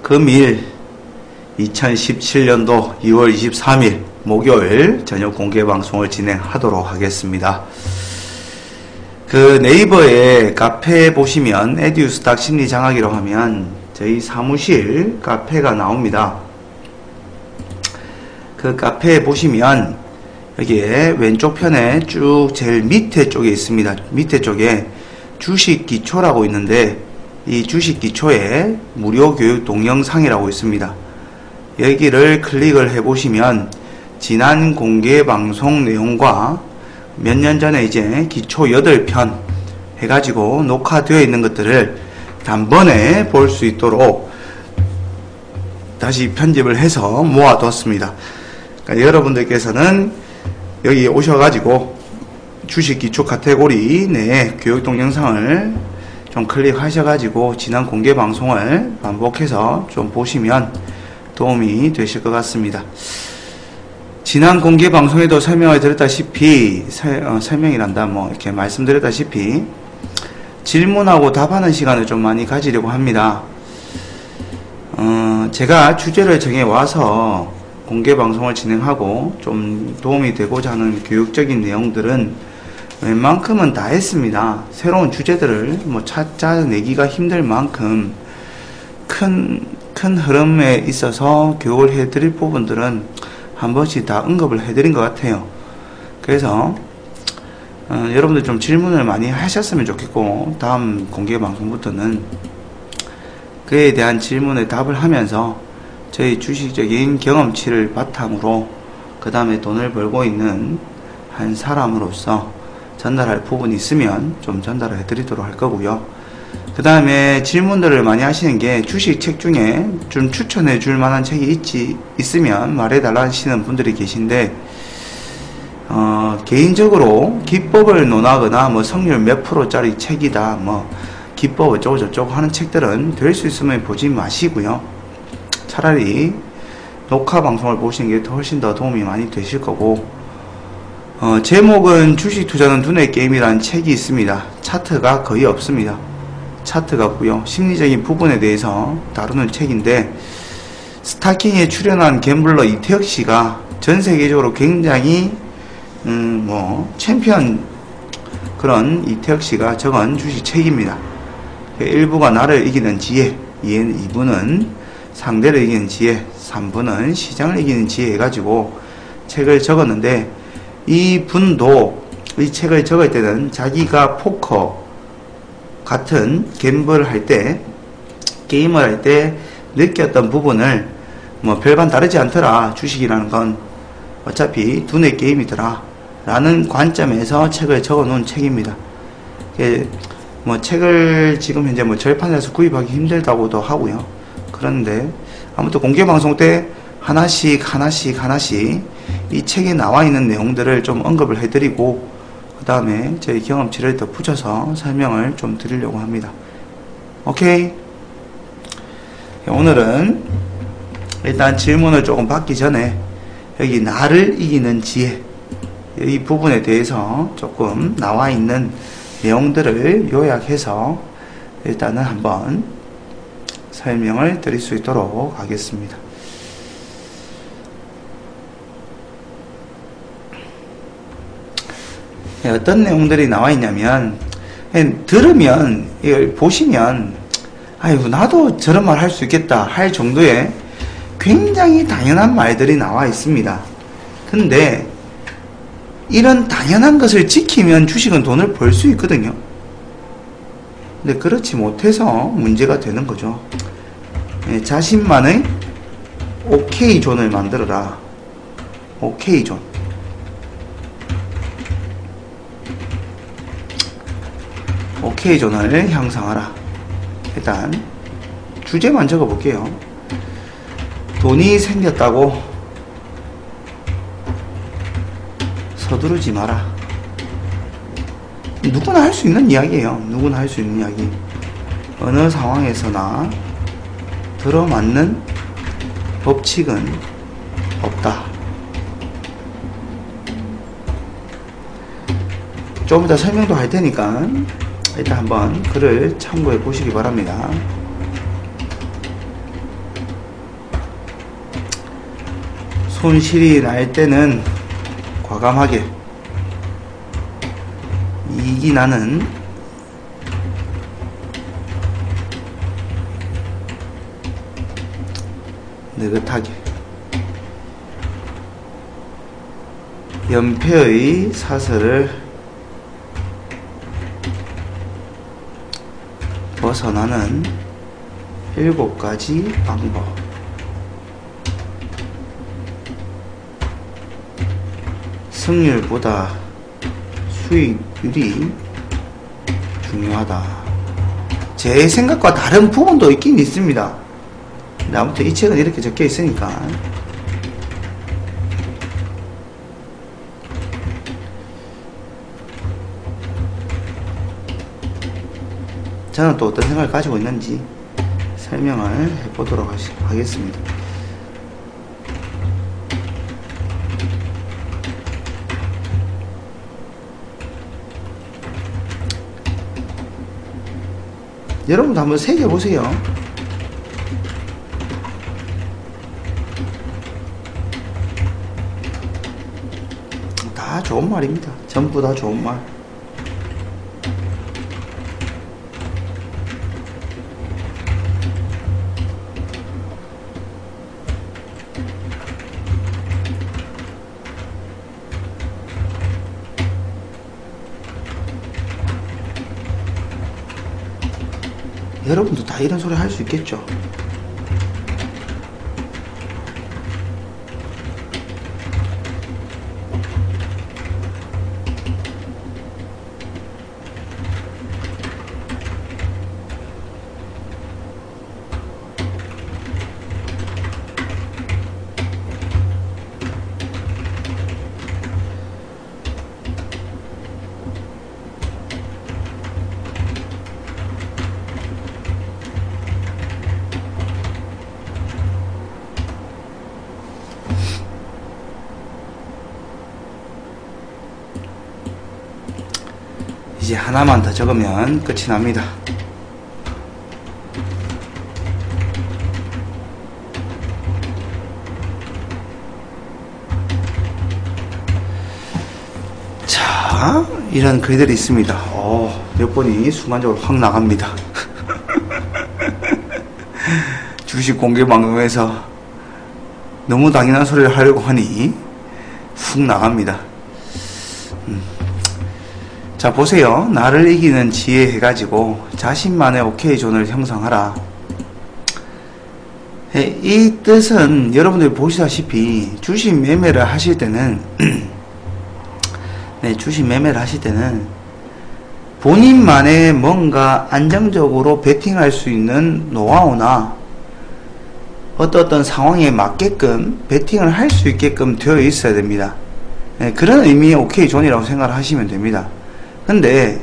금일 2017년도 2월 23일 목요일 저녁 공개 방송을 진행하도록 하겠습니다. 그 네이버에 카페 보시면 에듀스탁 심리장학이라고 하면 저희 사무실 카페가 나옵니다. 그 카페에 보시면 여기에 왼쪽 편에 쭉 제일 밑에 쪽에 있습니다. 밑에 쪽에 주식 기초라고 있는데 이 주식 기초에 무료 교육 동영상이라고 있습니다. 여기를 클릭을 해 보시면 지난 공개 방송 내용과 몇 년 전에 이제 기초 8편 해가지고 녹화되어 있는 것들을 단번에 볼 수 있도록 다시 편집을 해서 모아뒀습니다. 그러니까 여러분들께서는 여기 오셔가지고 주식 기초 카테고리 내에 교육 동영상을 좀 클릭하셔가지고 지난 공개 방송을 반복해서 좀 보시면 도움이 되실 것 같습니다. 지난 공개 방송에도 설명을 드렸다시피 설명이란다 뭐 이렇게 말씀드렸다시피 질문하고 답하는 시간을 좀 많이 가지려고 합니다. 제가 주제를 정해 와서 공개 방송을 진행하고 좀 도움이 되고자 하는 교육적인 내용들은 웬만큼은 다 했습니다. 새로운 주제들을 뭐 찾아내기가 힘들 만큼 큰 흐름에 있어서 교육을 해드릴 부분들은 한 번씩 다 언급을 해드린 것 같아요. 그래서 여러분들 좀 질문을 많이 하셨으면 좋겠고 다음 공개 방송부터는 그에 대한 질문에 답을 하면서 저희 주식적인 경험치를 바탕으로 그 다음에 돈을 벌고 있는 한 사람으로서 전달할 부분이 있으면 좀 전달을 해드리도록 할 거고요. 그 다음에 질문들을 많이 하시는 게 주식 책 중에 좀 추천해 줄 만한 책이 있으면 말해달라 하시는 분들이 계신데 개인적으로 기법을 논하거나 뭐 성률 몇 프로짜리 책이다 뭐 기법 어쩌고 저쩌고 하는 책들은 될 수 있으면 보지 마시고요. 차라리 녹화 방송을 보시는 게 훨씬 더 도움이 많이 되실 거고 제목은 주식 투자는 두뇌 게임이라는 책이 있습니다. 차트가 거의 없습니다. 차트가 없고요. 심리적인 부분에 대해서 다루는 책인데 스타킹에 출연한 갬블러 이태혁 씨가 전 세계적으로 굉장히 챔피언 그런 이태혁 씨가 적은 주식 책입니다. 1부가 나를 이기는 지혜, 2부는 상대를 이기는 지혜, 3부는 시장을 이기는 지혜 해가지고 책을 적었는데 이 분도 이 책을 적을 때는 자기가 포커 같은 갬블을 할 때 게임을 할 때 느꼈던 부분을 뭐 별반 다르지 않더라. 주식이라는 건 어차피 두뇌 게임이더라 라는 관점에서 책을 적어 놓은 책입니다. 뭐 책을 지금 현재 뭐 절판에서 구입하기 힘들다고도 하고요. 그런데 아무튼 공개 방송 때 하나씩 이 책에 나와 있는 내용들을 좀 언급을 해드리고 그 다음에 저희 경험치를 더 붙여서 설명을 좀 드리려고 합니다. 오케이? 오늘은 일단 질문을 조금 받기 전에 여기 나를 이기는 지혜 이 부분에 대해서 조금 나와 있는 내용들을 요약해서 일단은 한번 설명을 드릴 수 있도록 하겠습니다. 어떤 내용들이 나와 있냐면 들으면 이걸 보시면 아이고 나도 저런 말 할 수 있겠다 할 정도의 굉장히 당연한 말들이 나와 있습니다. 근데 이런 당연한 것을 지키면 주식은 돈을 벌 수 있거든요. 근데 그렇지 못해서 문제가 되는 거죠. 자신만의 오케이 존을 만들어라. 오케이 존. 오케이 존을 형성하라. 일단 주제만 적어 볼게요. 돈이 생겼다고 서두르지 마라. 누구나 할 수 있는 이야기예요. 누구나 할 수 있는 이야기. 어느 상황에서나 들어맞는 법칙은 없다. 좀 이따 설명도 할 테니까 일단 한번 글을 참고해 보시기 바랍니다. 손실이 날 때는 과감하게, 이익이 나는 느긋하게, 연패의 사슬을 벗어나는 7가지 방법. 승률보다 수익률이 중요하다. 제 생각과 다른 부분도 있긴 있습니다. 근데 아무튼 이 책은 이렇게 적혀 있으니까. 저는 또 어떤 생각을 가지고 있는지 설명을 해보도록 하겠습니다. 여러분도 한번 새겨보세요. 다 좋은 말입니다. 전부 다 좋은 말. 여러분도 다 이런 소리 할 수 있겠죠? 이제 하나만 더 적으면 끝이 납니다. 자, 이런 글들이 있습니다. 몇 번이 순간적으로 확 나갑니다. 주식 공개 방송에서 너무 당연한 소리를 하려고 하니 훅 나갑니다. 자, 보세요. 나를 이기는 지혜 해가지고 자신만의 오케이 존을 형성하라. 이 뜻은 여러분들이 보시다시피 주식 매매를 하실 때는 주식 매매를 하실 때는 본인만의 뭔가 안정적으로 베팅할 수 있는 노하우나 어떤 상황에 맞게끔 베팅을 할 수 있게끔 되어 있어야 됩니다. 그런 의미의 오케이 존이라고 생각을 하시면 됩니다. 근데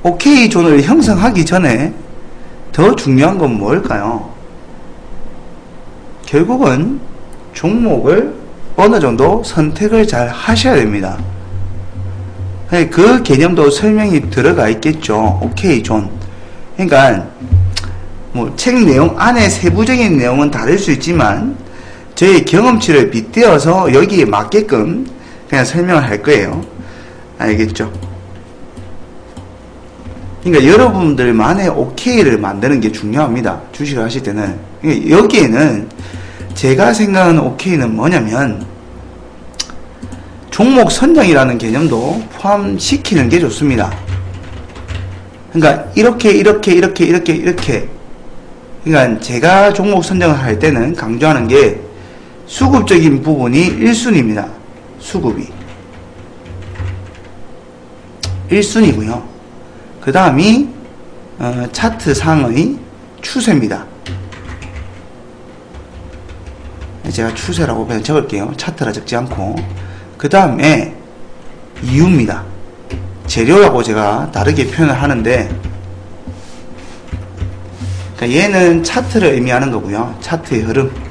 오케이 존을 형성하기 전에 더 중요한 건 뭘까요? 결국은 종목을 어느 정도 선택을 잘 하셔야 됩니다. 그 개념도 설명이 들어가 있겠죠. 오케이 존. 그러니까 뭐 책 내용 안에 세부적인 내용은 다를 수 있지만 저의 경험치를 빗대어서 여기에 맞게끔 그냥 설명을 할 거예요. 알겠죠? 그러니까 여러분들만의 오케이를 만드는 게 중요합니다. 주식을 하실 때는. 그러니까 여기에는 제가 생각하는 오케이는 뭐냐면 종목 선정이라는 개념도 포함시키는 게 좋습니다. 그러니까 이렇게 그러니까 제가 종목 선정을 할 때는 강조하는 게 수급적인 부분이 1순위입니다. 수급이 1순위고요. 그 다음이 차트상의 추세입니다. 제가 추세라고 그냥 적을게요. 차트라 적지 않고. 그 다음에 이유입니다. 재료라고 제가 다르게 표현을 하는데, 그러니까 얘는 차트를 의미하는 거고요. 차트의 흐름.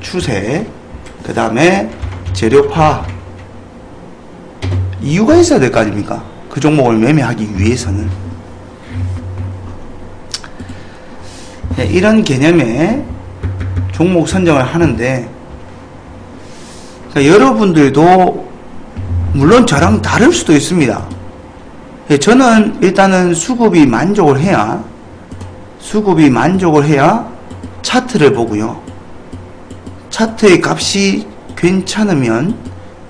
추세. 그 다음에 재료파. 이유가 있어야 될 거 아닙니까? 그 종목을 매매하기 위해서는. 이런 개념의 종목 선정을 하는데, 그러니까 여러분들도 물론 저랑 다를 수도 있습니다. 저는 일단은 수급이 만족을 해야 차트를 보고요. 차트의 값이 괜찮으면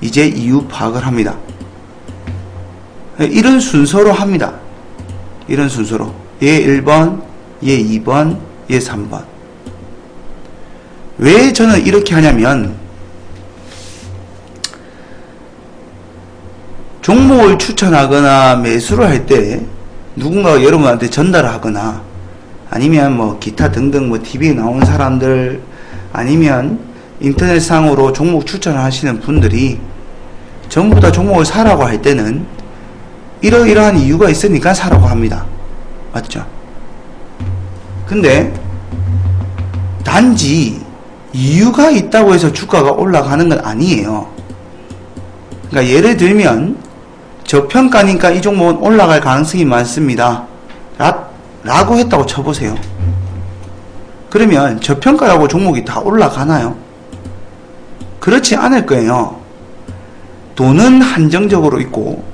이제 이유 파악을 합니다. 이런 순서로 합니다. 이런 순서로. 얘 1번, 얘 2번, 얘 3번. 왜 저는 이렇게 하냐면, 종목을 추천하거나 매수를 할 때 누군가가 여러분한테 전달하거나 아니면 뭐 기타 등등 뭐 TV에 나온 사람들 아니면 인터넷상으로 종목 추천을 하시는 분들이 전부 다 종목을 사라고 할 때는 이러이러한 이유가 있으니까 사라고 합니다. 맞죠? 근데 단지 이유가 있다고 해서 주가가 올라가는 건 아니에요. 그러니까 예를 들면 저평가니까 이 종목은 올라갈 가능성이 많습니다. 라고 했다고 쳐보세요. 그러면 저평가라고 종목이 다 올라가나요? 그렇지 않을 거예요. 돈은 한정적으로 있고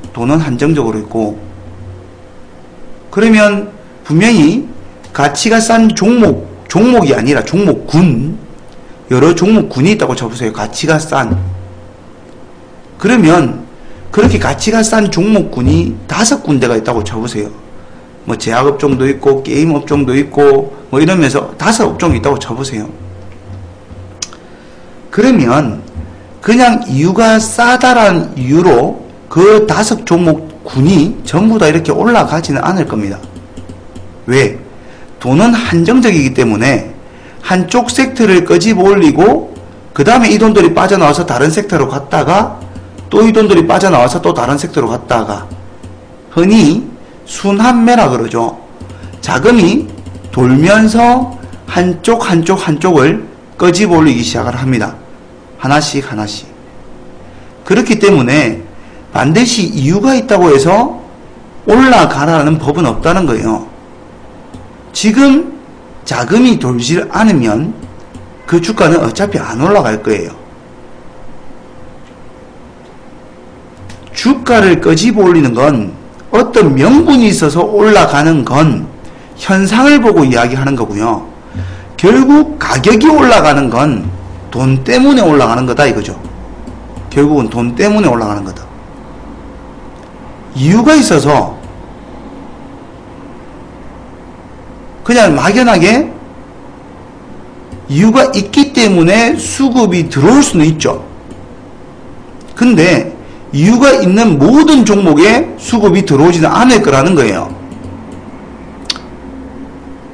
그러면 분명히 가치가 싼 종목이 아니라 종목군, 여러 종목군이 있다고 쳐보세요. 가치가 싼. 그러면 그렇게 가치가 싼 종목군이 5군데가 있다고 쳐보세요. 뭐 제약업종도 있고 게임업종도 있고 뭐 이러면서 5업종이 있다고 쳐보세요. 그러면 그냥 이유가 싸다라는 이유로 그 5종목군이 전부 다 이렇게 올라가지는 않을 겁니다. 왜? 돈은 한정적이기 때문에 한쪽 섹터를 끄집어 올리고 그 다음에 이 돈들이 빠져나와서 다른 섹터로 갔다가 또 이 돈들이 빠져나와서 또 다른 섹터로 갔다가 흔히 순환매라 그러죠. 자금이 돌면서 한쪽을 끄집어 올리기 시작을 합니다. 하나씩. 그렇기 때문에 반드시 이유가 있다고 해서 올라가라는 법은 없다는 거예요. 지금 자금이 돌질 않으면 그 주가는 어차피 안 올라갈 거예요. 주가를 끄집어 올리는 건 어떤 명분이 있어서 올라가는 건 현상을 보고 이야기하는 거고요. 결국 가격이 올라가는 건 돈 때문에 올라가는 거다 이거죠. 결국은 돈 때문에 올라가는 거다. 이유가 있어서 그냥 막연하게 이유가 있기 때문에 수급이 들어올 수는 있죠. 근데 이유가 있는 모든 종목에 수급이 들어오지는 않을 거라는 거예요.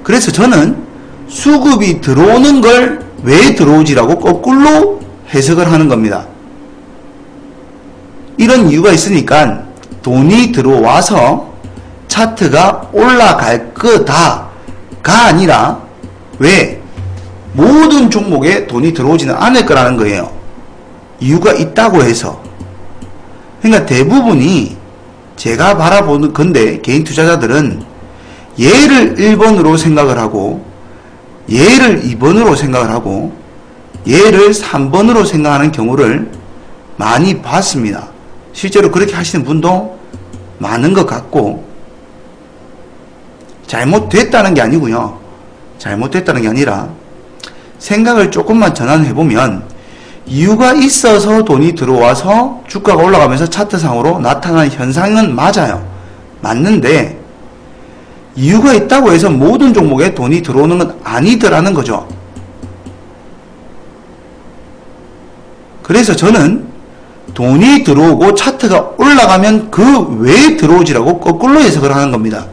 그래서 저는 수급이 들어오는 걸 왜 들어오지라고 거꾸로 해석을 하는 겁니다. 이런 이유가 있으니까 돈이 들어와서 차트가 올라갈 거다가 아니라 왜? 모든 종목에 돈이 들어오지는 않을 거라는 거예요. 이유가 있다고 해서. 그러니까 대부분이 제가 바라보는 건데 개인 투자자들은 얘를 1번으로 생각을 하고 얘를 2번으로 생각을 하고 얘를 3번으로 생각하는 경우를 많이 봤습니다. 실제로 그렇게 하시는 분도 많은 것 같고 잘못됐다는 게 아니고요. 잘못됐다는 게 아니라 생각을 조금만 전환해보면 이유가 있어서 돈이 들어와서 주가가 올라가면서 차트상으로 나타나는 현상은 맞아요. 맞는데 이유가 있다고 해서 모든 종목에 돈이 들어오는 건 아니더라는 거죠. 그래서 저는 돈이 들어오고 차트가 올라가면 그 왜 들어오지라고 거꾸로 해석을 하는 겁니다.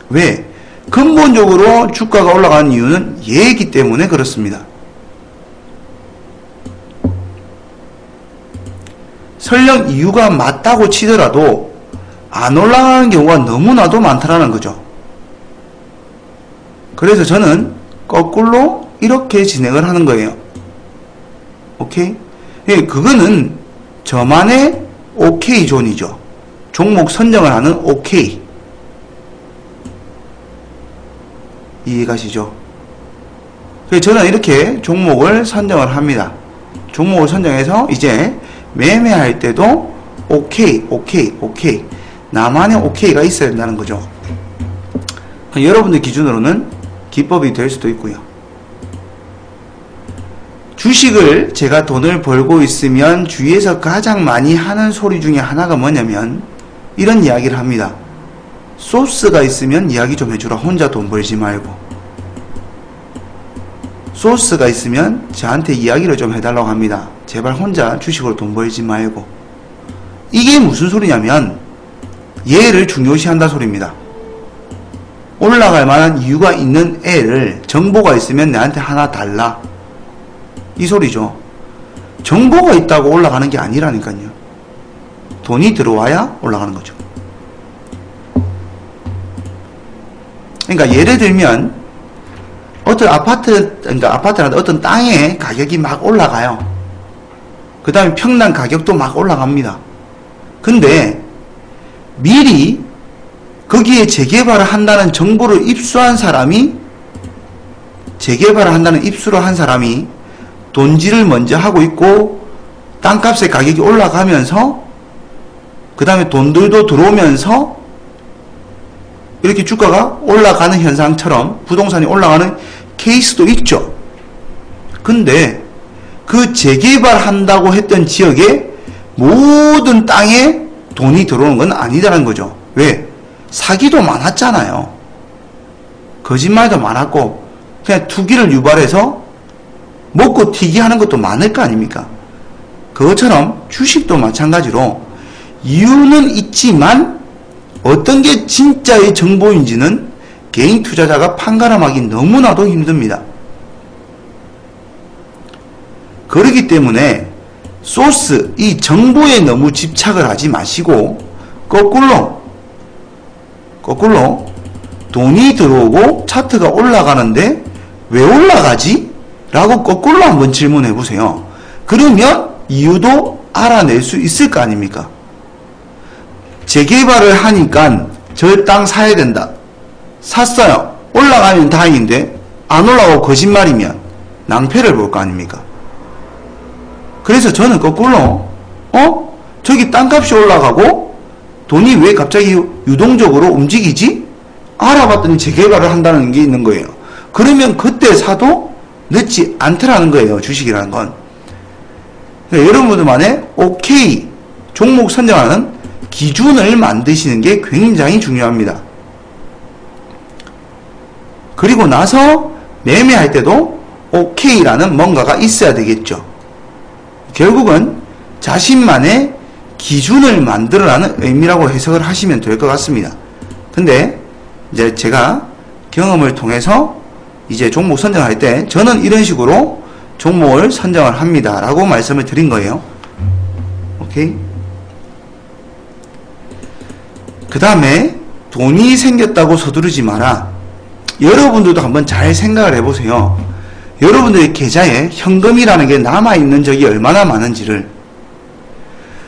왜? 근본적으로 주가가 올라가는 이유는 얘이기 때문에 그렇습니다. 설령 이유가 맞다고 치더라도 안 올라가는 경우가 너무나도 많다라는 거죠. 그래서 저는 거꾸로 이렇게 진행을 하는 거예요. 오케이? 예, 그거는 저만의 오케이 존이죠. 종목 선정을 하는 오케이. 이해가시죠? 그래서 저는 이렇게 종목을 선정을 합니다. 종목을 선정해서 이제 매매할 때도 오케이. 나만의 오케이가 있어야 된다는 거죠. 여러분들 기준으로는 기법이 될 수도 있고요. 주식을 제가 돈을 벌고 있으면 주위에서 가장 많이 하는 소리 중에 하나가 뭐냐면 이런 이야기를 합니다. 소스가 있으면 이야기 좀 해주라. 혼자 돈 벌지 말고. 소스가 있으면 저한테 이야기를 좀 해달라고 합니다. 제발 혼자 주식으로 돈 벌지 말고. 이게 무슨 소리냐면 얘를 중요시한다 소리입니다. 올라갈 만한 이유가 있는 애를 정보가 있으면 내한테 하나 달라. 이 소리죠. 정보가 있다고 올라가는 게 아니라니까요. 돈이 들어와야 올라가는 거죠. 그러니까 예를 들면 어떤 아파트나 어떤 땅의 가격이 막 올라가요. 그 다음에 평당 가격도 막 올라갑니다. 근데 미리 거기에 재개발을 한다는 정보를 입수한 사람이 입수를 한 사람이 돈질을 먼저 하고 있고 땅값의 가격이 올라가면서 그 다음에 돈들도 들어오면서 이렇게 주가가 올라가는 현상처럼 부동산이 올라가는 케이스도 있죠. 근데 그 재개발한다고 했던 지역에 모든 땅에 돈이 들어오는 건 아니다라는 거죠. 왜? 사기도 많았잖아요. 거짓말도 많았고 그냥 투기를 유발해서 먹고 튀기 하는 것도 많을 거 아닙니까? 그것처럼 주식도 마찬가지로 이유는 있지만 어떤 게 진짜의 정보인지는 개인 투자자가 판가름하기 너무나도 힘듭니다. 그렇기 때문에 소스, 이 정보에 너무 집착을 하지 마시고 거꾸로 돈이 들어오고 차트가 올라가는데 왜 올라가지? 라고 거꾸로 한번 질문해 보세요. 그러면 이유도 알아낼 수 있을 거 아닙니까? 재개발을 하니까 저 땅 사야 된다. 샀어요. 올라가면 다행인데 안 올라가고 거짓말이면 낭패를 볼 거 아닙니까? 그래서 저는 거꾸로 저기 땅값이 올라가고 돈이 왜 갑자기 유동적으로 움직이지? 알아봤더니 재개발을 한다는 게 있는 거예요. 그러면 그때 사도 늦지 않더라는 거예요. 주식이라는 건. 그러니까 여러분들만의 오케이 종목 선정하는 기준을 만드시는 게 굉장히 중요합니다. 그리고 나서 매매할 때도 오케이라는 뭔가가 있어야 되겠죠. 결국은 자신만의 기준을 만들어라는 의미라고 해석을 하시면 될 것 같습니다. 근데 이제 제가 경험을 통해서 이제 종목 선정할 때 저는 이런 식으로 종목을 선정을 합니다 라고 말씀을 드린 거예요. 오케이? 그 다음에 돈이 생겼다고 서두르지 마라. 여러분들도 한번 잘 생각을 해보세요. 여러분들의 계좌에 현금이라는 게 남아있는 적이 얼마나 많은지를.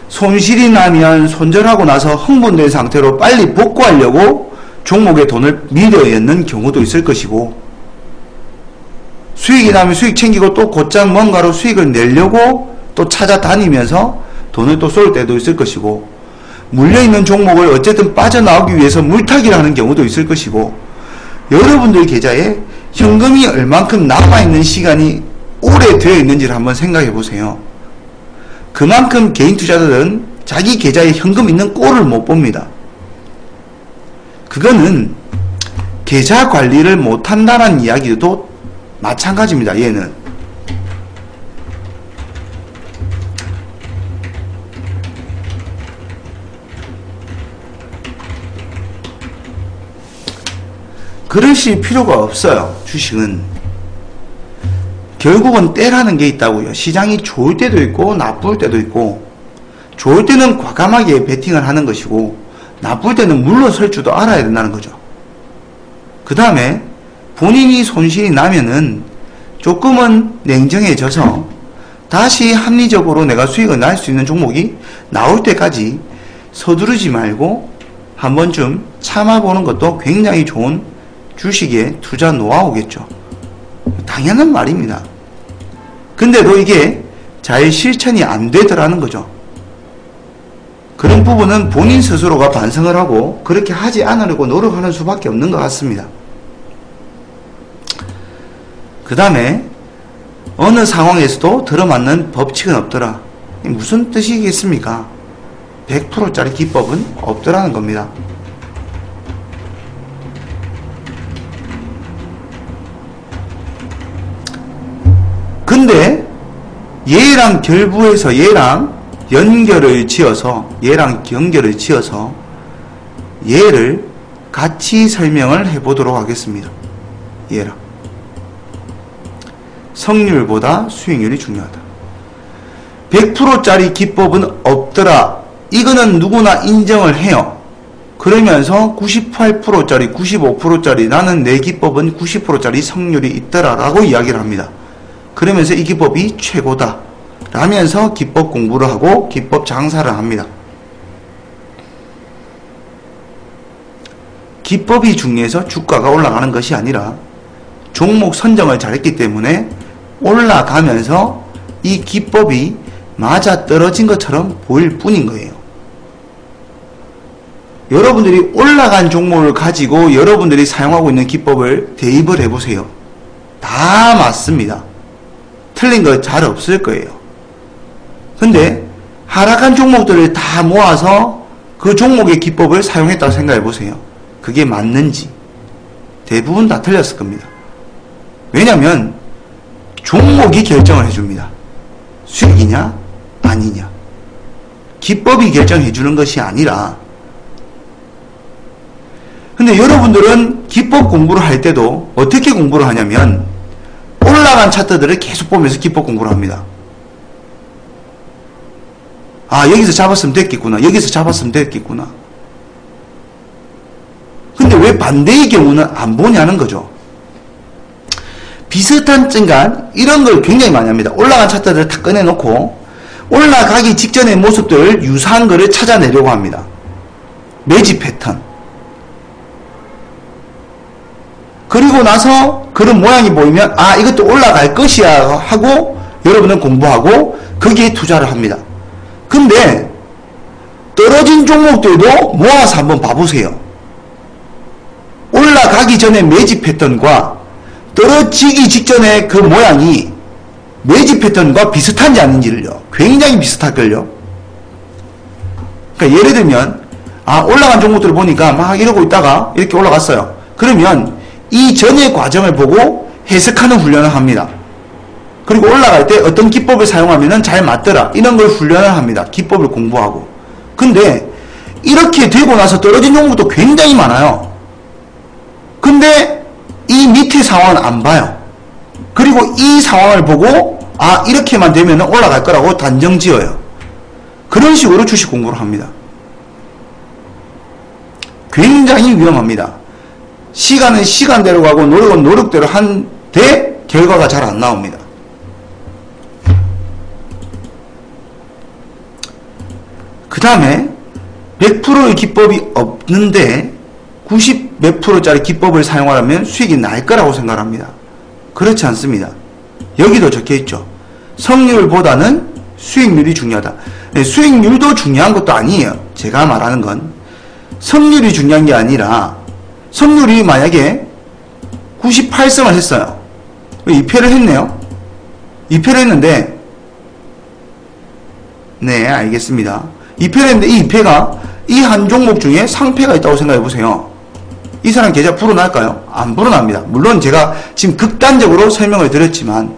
손실이 나면 손절하고 나서 흥분된 상태로 빨리 복구하려고 종목에 돈을 밀어넣는 경우도 있을 것이고, 수익이 나면 수익 챙기고 또 곧장 뭔가로 수익을 내려고 또 찾아다니면서 돈을 또 쏠 때도 있을 것이고, 물려있는 종목을 어쨌든 빠져나오기 위해서 물타기를 하는 경우도 있을 것이고, 여러분들 계좌에 현금이 얼만큼 남아있는 시간이 오래되어 있는지를 한번 생각해 보세요. 그만큼 개인 투자자들은 자기 계좌에 현금 있는 꼴을 못 봅니다. 그거는 계좌 관리를 못한다는 이야기도 마찬가지입니다. 얘는 그러실 필요가 없어요. 주식은 결국은 때라는 게 있다고요. 시장이 좋을 때도 있고 나쁠 때도 있고, 좋을 때는 과감하게 베팅을 하는 것이고 나쁠 때는 물러설 줄도 알아야 된다는 거죠. 그 다음에 본인이 손실이 나면은 조금은 냉정해져서 다시 합리적으로 내가 수익을 날 수 있는 종목이 나올 때까지 서두르지 말고 한 번쯤 참아보는 것도 굉장히 좋은 주식의 투자 노하우겠죠. 당연한 말입니다. 근데도 이게 잘 실천이 안 되더라는 거죠. 그런 부분은 본인 스스로가 반성을 하고 그렇게 하지 않으려고 노력하는 수밖에 없는 것 같습니다. 그 다음에 어느 상황에서도 들어맞는 법칙은 없더라. 무슨 뜻이겠습니까? 100%짜리 기법은 없더라는 겁니다. 근데 얘랑 결부해서 얘랑 연결을 지어서 얘를 같이 설명을 해보도록 하겠습니다. 얘랑 성률보다 수익률이 중요하다. 100%짜리 기법은 없더라. 이거는 누구나 인정을 해요. 그러면서 98%짜리 95%짜리 나는 내 기법은 90%짜리 성률이 있더라 라고 이야기를 합니다. 그러면서 이 기법이 최고다 라면서 기법 공부를 하고 기법 장사를 합니다. 기법이 중요해서 주가가 올라가는 것이 아니라 종목 선정을 잘했기 때문에 올라가면서 이 기법이 맞아떨어진 것처럼 보일 뿐인 거예요. 여러분들이 올라간 종목을 가지고 여러분들이 사용하고 있는 기법을 대입을 해보세요. 다 맞습니다. 틀린 거 잘 없을 거예요. 근데 하락한 종목들을 다 모아서 그 종목의 기법을 사용했다고 생각해 보세요. 그게 맞는지 대부분 다 틀렸을 겁니다. 왜냐하면 종목이 결정을 해줍니다. 수익이냐 아니냐. 기법이 결정해 주는 것이 아니라. 근데 여러분들은 기법 공부를 할 때도 어떻게 공부를 하냐면 올라간 차트들을 계속 보면서 기법 공부를 합니다. 아, 여기서 잡았으면 됐겠구나. 여기서 잡았으면 됐겠구나. 근데 왜 반대의 경우는 안 보냐는 거죠. 비슷한 증간 이런 걸 굉장히 많이 합니다. 올라간 차트들을 다 꺼내놓고 올라가기 직전의 모습들을 유사한 거를 찾아내려고 합니다. 매집 패턴. 그리고 나서 그런 모양이 보이면 아, 이것도 올라갈 것이야 하고 여러분은 공부하고 거기에 투자를 합니다. 근데 떨어진 종목들도 모아서 한번 봐보세요. 올라가기 전에 매집 패턴과 떨어지기 직전에 그 모양이 매집 패턴과 비슷한지 아닌지를요. 굉장히 비슷할걸요. 그러니까 예를 들면 아, 올라간 종목들을 보니까 막 이러고 있다가 이렇게 올라갔어요. 그러면 이 전의 과정을 보고 해석하는 훈련을 합니다. 그리고 올라갈 때 어떤 기법을 사용하면 잘 맞더라. 이런 걸 훈련을 합니다. 기법을 공부하고. 근데 이렇게 되고 나서 떨어진 종목도 굉장히 많아요. 근데 이 밑에 상황은 안 봐요. 그리고 이 상황을 보고 아, 이렇게만 되면 올라갈 거라고 단정 지어요. 그런 식으로 주식 공부를 합니다. 굉장히 위험합니다. 시간은 시간대로 가고 노력은 노력대로 한데 결과가 잘 안 나옵니다. 그 다음에 100%의 기법이 없는데 90 몇 프로짜리 기법을 사용하려면 수익이 날 거라고 생각합니다. 그렇지 않습니다. 여기도 적혀있죠. 성률보다는 수익률이 중요하다. 네, 수익률도 중요한 것도 아니에요. 제가 말하는 건 성률이 중요한 게 아니라 성률이 만약에 98승을 했어요. 2패를 했네요. 2패를 했는데 네, 알겠습니다. 2패를 했는데 이 2패가 이 한 종목 중에 상패가 있다고 생각해 보세요. 이 사람 계좌 불어날까요? 안 불어납니다. 물론 제가 지금 극단적으로 설명을 드렸지만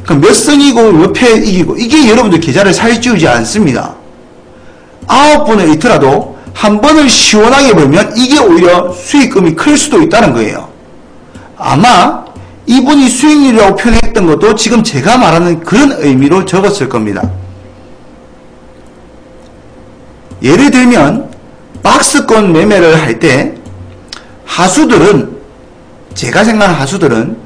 그럼 몇 승이고 몇 패 이기고 이게 여러분들 계좌를 살찌우지 않습니다. 9번을 있더라도 한 번을 시원하게 벌면 이게 오히려 수익금이 클 수도 있다는 거예요. 아마 이분이 수익률이라고 표현했던 것도 지금 제가 말하는 그런 의미로 적었을 겁니다. 예를 들면 박스권 매매를 할 때 하수들은 제가 생각하는 하수들은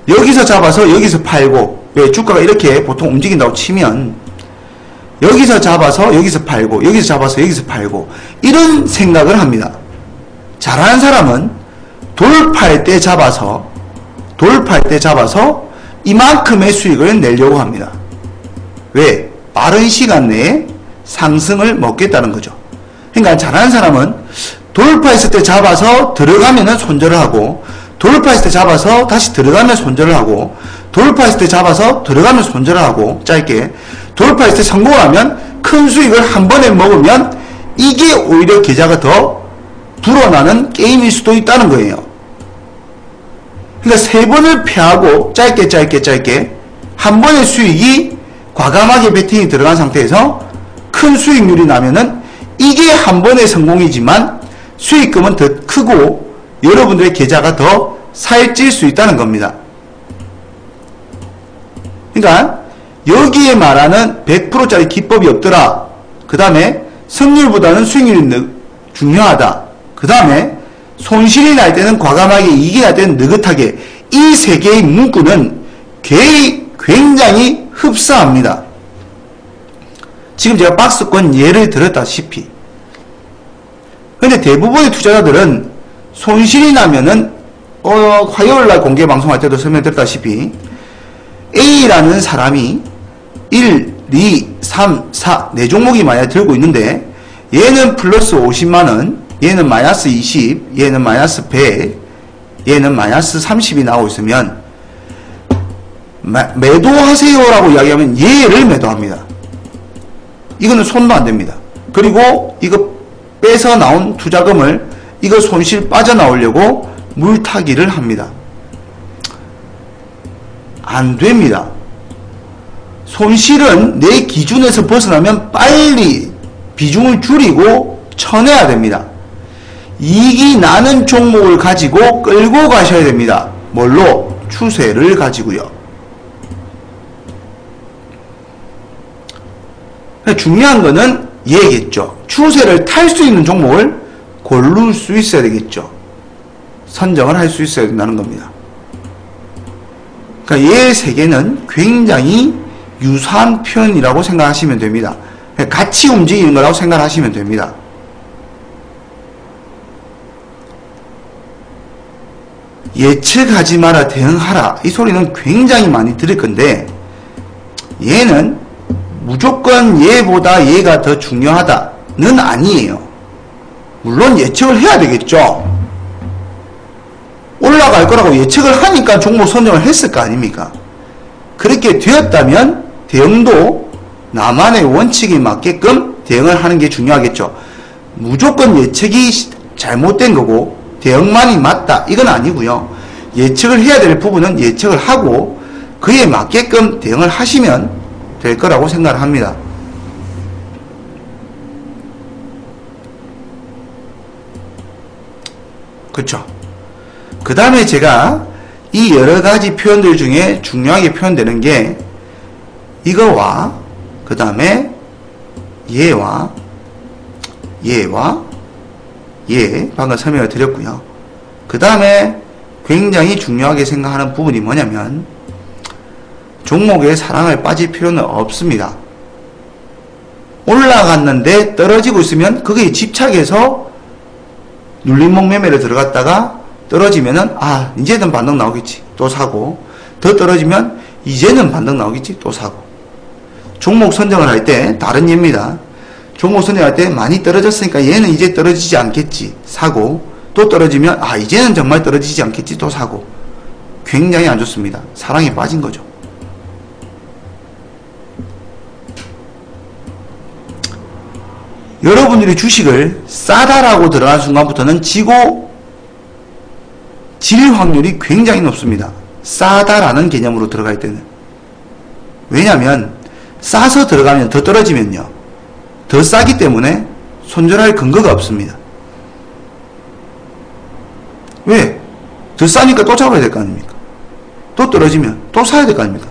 여기서 잡아서 여기서 팔고 왜 주가가 이렇게 보통 움직인다고 치면 여기서 잡아서 여기서 팔고 여기서 잡아서 여기서 팔고 이런 생각을 합니다. 잘하는 사람은 돌파할 때 잡아서 이만큼의 수익을 내려고 합니다. 왜? 빠른 시간 내에 상승을 먹겠다는 거죠. 그러니까 잘하는 사람은 돌파했을 때 잡아서 들어가면은 손절을 하고, 돌파했을 때 잡아서 다시 들어가면 손절을 하고, 돌파했을 때 잡아서 들어가면 손절을 하고, 짧게 돌파했을 때 성공을 하면 큰 수익을 한 번에 먹으면 이게 오히려 계좌가 더 불어나는 게임일 수도 있다는 거예요. 그러니까 세 번을 패하고 짧게 한 번의 수익이 과감하게 베팅이 들어간 상태에서 큰 수익률이 나면은 이게 한 번의 성공이지만 수익금은 더 크고 여러분들의 계좌가 더 살찔 수 있다는 겁니다. 그러니까 여기에 말하는 100%짜리 기법이 없더라. 그 다음에 승률보다는 수익률이 중요하다. 그 다음에 손실이 날 때는 과감하게, 이익이 날 때는 느긋하게, 이 세 개의 문구는 굉장히 흡사합니다. 지금 제가 박스권 예를 들었다시피, 근데 대부분의 투자자들은 손실이 나면은 화요일날 공개 방송할 때도 설명드렸다시피 A라는 사람이 1, 2, 3, 4 네 종목이 만약 들고 있는데 얘는 플러스 50만원, 얘는 마이너스 20, 얘는 마이너스 100, 얘는 마이너스 30이 나오고 있으면 매도하세요라고 이야기하면 얘를 매도합니다. 이거는 손도 안 됩니다. 그리고 이거 빼서 나온 투자금을 이거 손실 빠져나오려고 물타기를 합니다. 안 됩니다. 손실은 내 기준에서 벗어나면 빨리 비중을 줄이고 쳐내야 됩니다. 이익이 나는 종목을 가지고 끌고 가셔야 됩니다. 뭘로? 추세를 가지고요. 중요한 거는 얘겠죠. 추세를 탈 수 있는 종목을 고를 수 있어야 되겠죠. 선정을 할 수 있어야 된다는 겁니다. 그러니까 얘 세 개는 굉장히 유사한 표현이라고 생각하시면 됩니다. 같이 움직이는 거라고 생각하시면 됩니다. 예측하지 마라, 대응하라. 이 소리는 굉장히 많이 들을 건데 얘는 무조건 얘보다 얘가 더 중요하다는 아니에요. 물론 예측을 해야 되겠죠. 올라갈 거라고 예측을 하니까 종목 선정을 했을 거 아닙니까? 그렇게 되었다면 대응도 나만의 원칙에 맞게끔 대응을 하는 게 중요하겠죠. 무조건 예측이 잘못된 거고 대응만이 맞다, 이건 아니고요. 예측을 해야 될 부분은 예측을 하고 그에 맞게끔 대응을 하시면 될 거라고 생각을 합니다. 그쵸? 그 다음에 제가 이 여러가지 표현들 중에 중요하게 표현되는 게 이거와 그 다음에 얘와 얘 방금 설명을 드렸고요. 그 다음에 굉장히 중요하게 생각하는 부분이 뭐냐면 종목에 사랑을 빠질 필요는 없습니다. 올라갔는데 떨어지고 있으면 거기에 집착해서 눌림목 매매를 들어갔다가 떨어지면은 이제는 반등 나오겠지 또 사고, 더 떨어지면 이제는 반등 나오겠지 또 사고. 종목 선정을 할 때 다른 예입니다. 종목 선정할 때 많이 떨어졌으니까 얘는 이제 떨어지지 않겠지 사고, 또 떨어지면 이제는 정말 떨어지지 않겠지 또 사고. 굉장히 안 좋습니다. 사랑에 빠진 거죠. 여러분들이 주식을 싸다라고 들어간 순간부터는 지고 질 확률이 굉장히 높습니다. 싸다라는 개념으로 들어갈 때는. 왜냐하면 싸서 들어가면 더 떨어지면요, 더 싸기 때문에 손절할 근거가 없습니다. 왜? 더 싸니까 또 잡아야 될 거 아닙니까? 또 떨어지면 또 사야 될 거 아닙니까?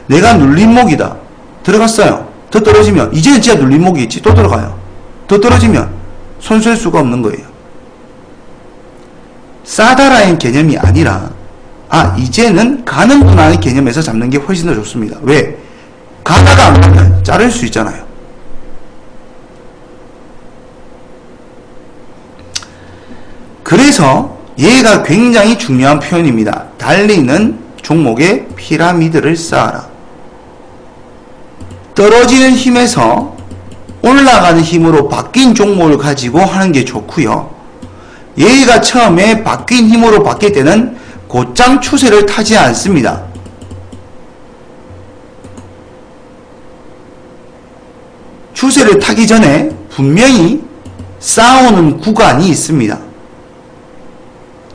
내가 눌림목이다, 들어갔어요. 더 떨어지면 이제는 진짜 눌림목이 있지, 또 들어가요. 더 떨어지면 손쓸 수가 없는 거예요. 싸다라는 개념이 아니라 이제는 가는구나 하는 개념에서 잡는 게 훨씬 더 좋습니다. 왜? 가다가 안 가면 자를 수 있잖아요. 그래서 얘가 굉장히 중요한 표현입니다. 달리는 종목에 피라미드를 쌓아라. 떨어지는 힘에서 올라가는 힘으로 바뀐 종목을 가지고 하는 게 좋고요. 얘가 처음에 바뀐 힘으로 바뀔 때는 곧장 추세를 타지 않습니다. 추세를 타기 전에 분명히 쌓아오는 구간이 있습니다.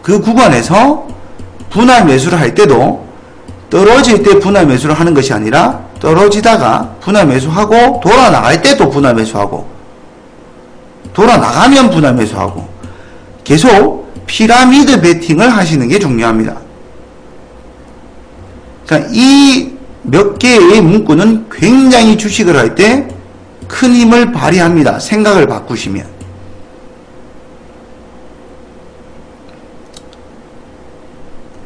그 구간에서 분할 매수를 할 때도 떨어질 때 분할 매수를 하는 것이 아니라 떨어지다가 분할 매수하고 돌아 나갈 때도 분할 매수하고 돌아 나가면 분할 매수하고 계속 피라미드 베팅을 하시는 게 중요합니다. 그러니까 이 몇 개의 문구는 굉장히 주식을 할 때 큰 힘을 발휘합니다. 생각을 바꾸시면.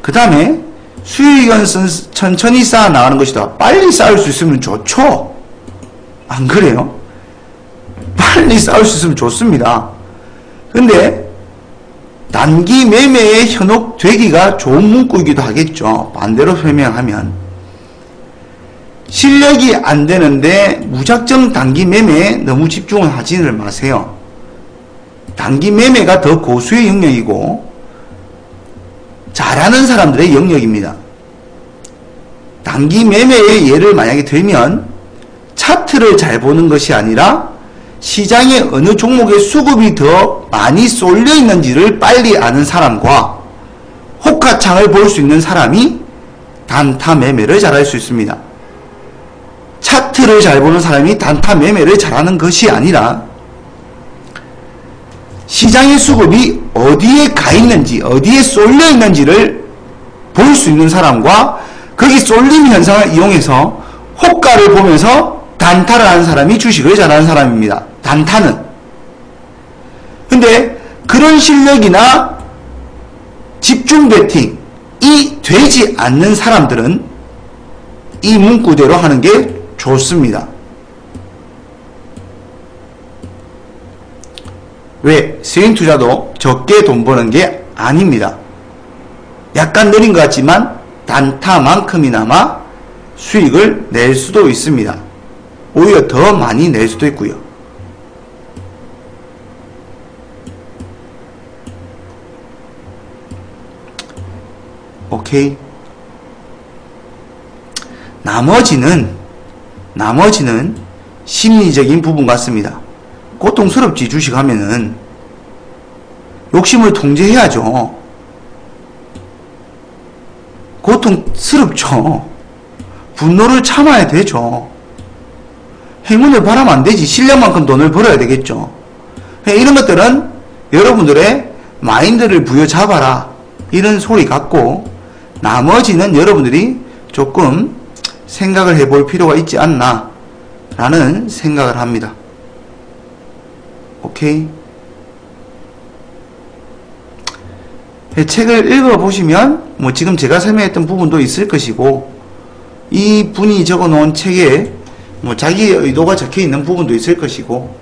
그 다음에 수익은 천천히 쌓아 나가는 것이다. 빨리 쌓을 수 있으면 좋죠. 안 그래요? 빨리 쌓을 수 있으면 좋습니다. 근데 단기 매매에 현혹되기가 좋은 문구이기도 하겠죠. 반대로 설명하면 실력이 안 되는데 무작정 단기 매매에 너무 집중을 하지는 마세요. 단기 매매가 더 고수의 영역이고 잘하는 사람들의 영역입니다. 단기 매매의 예를 만약에 들면 차트를 잘 보는 것이 아니라 시장에 어느 종목의 수급이 더 많이 쏠려 있는지를 빨리 아는 사람과 호가창을 볼 수 있는 사람이 단타 매매를 잘할 수 있습니다. 차트를 잘 보는 사람이 단타 매매를 잘하는 것이 아니라 시장의 수급이 어디에 가 있는지, 어디에 쏠려 있는지를 볼 수 있는 사람과 거기 쏠림 현상을 이용해서 호가를 보면서 단타를 하는 사람이 주식을 잘하는 사람입니다. 단타는. 근데 그런 실력이나 집중 베팅이 되지 않는 사람들은 이 문구대로 하는 게 좋습니다. 왜? 스윙 투자도 적게 돈 버는 게 아닙니다. 약간 느린 것 같지만 단타만큼이나마 수익을 낼 수도 있습니다. 오히려 더 많이 낼 수도 있고요. 오케이. 나머지는 심리적인 부분 같습니다. 고통스럽지, 주식하면은. 욕심을 통제해야죠. 고통스럽죠. 분노를 참아야 되죠. 행운을 바라면 안 되지. 실력만큼 돈을 벌어야 되겠죠. 이런 것들은 여러분들의 마인드를 부여잡아라. 이런 소리 같고, 나머지는 여러분들이 조금 생각을 해볼 필요가 있지 않나 라는 생각을 합니다. 오케이? 책을 읽어보시면 뭐 지금 제가 설명했던 부분도 있을 것이고, 이 분이 적어놓은 책에 뭐 자기의 의도가 적혀있는 부분도 있을 것이고,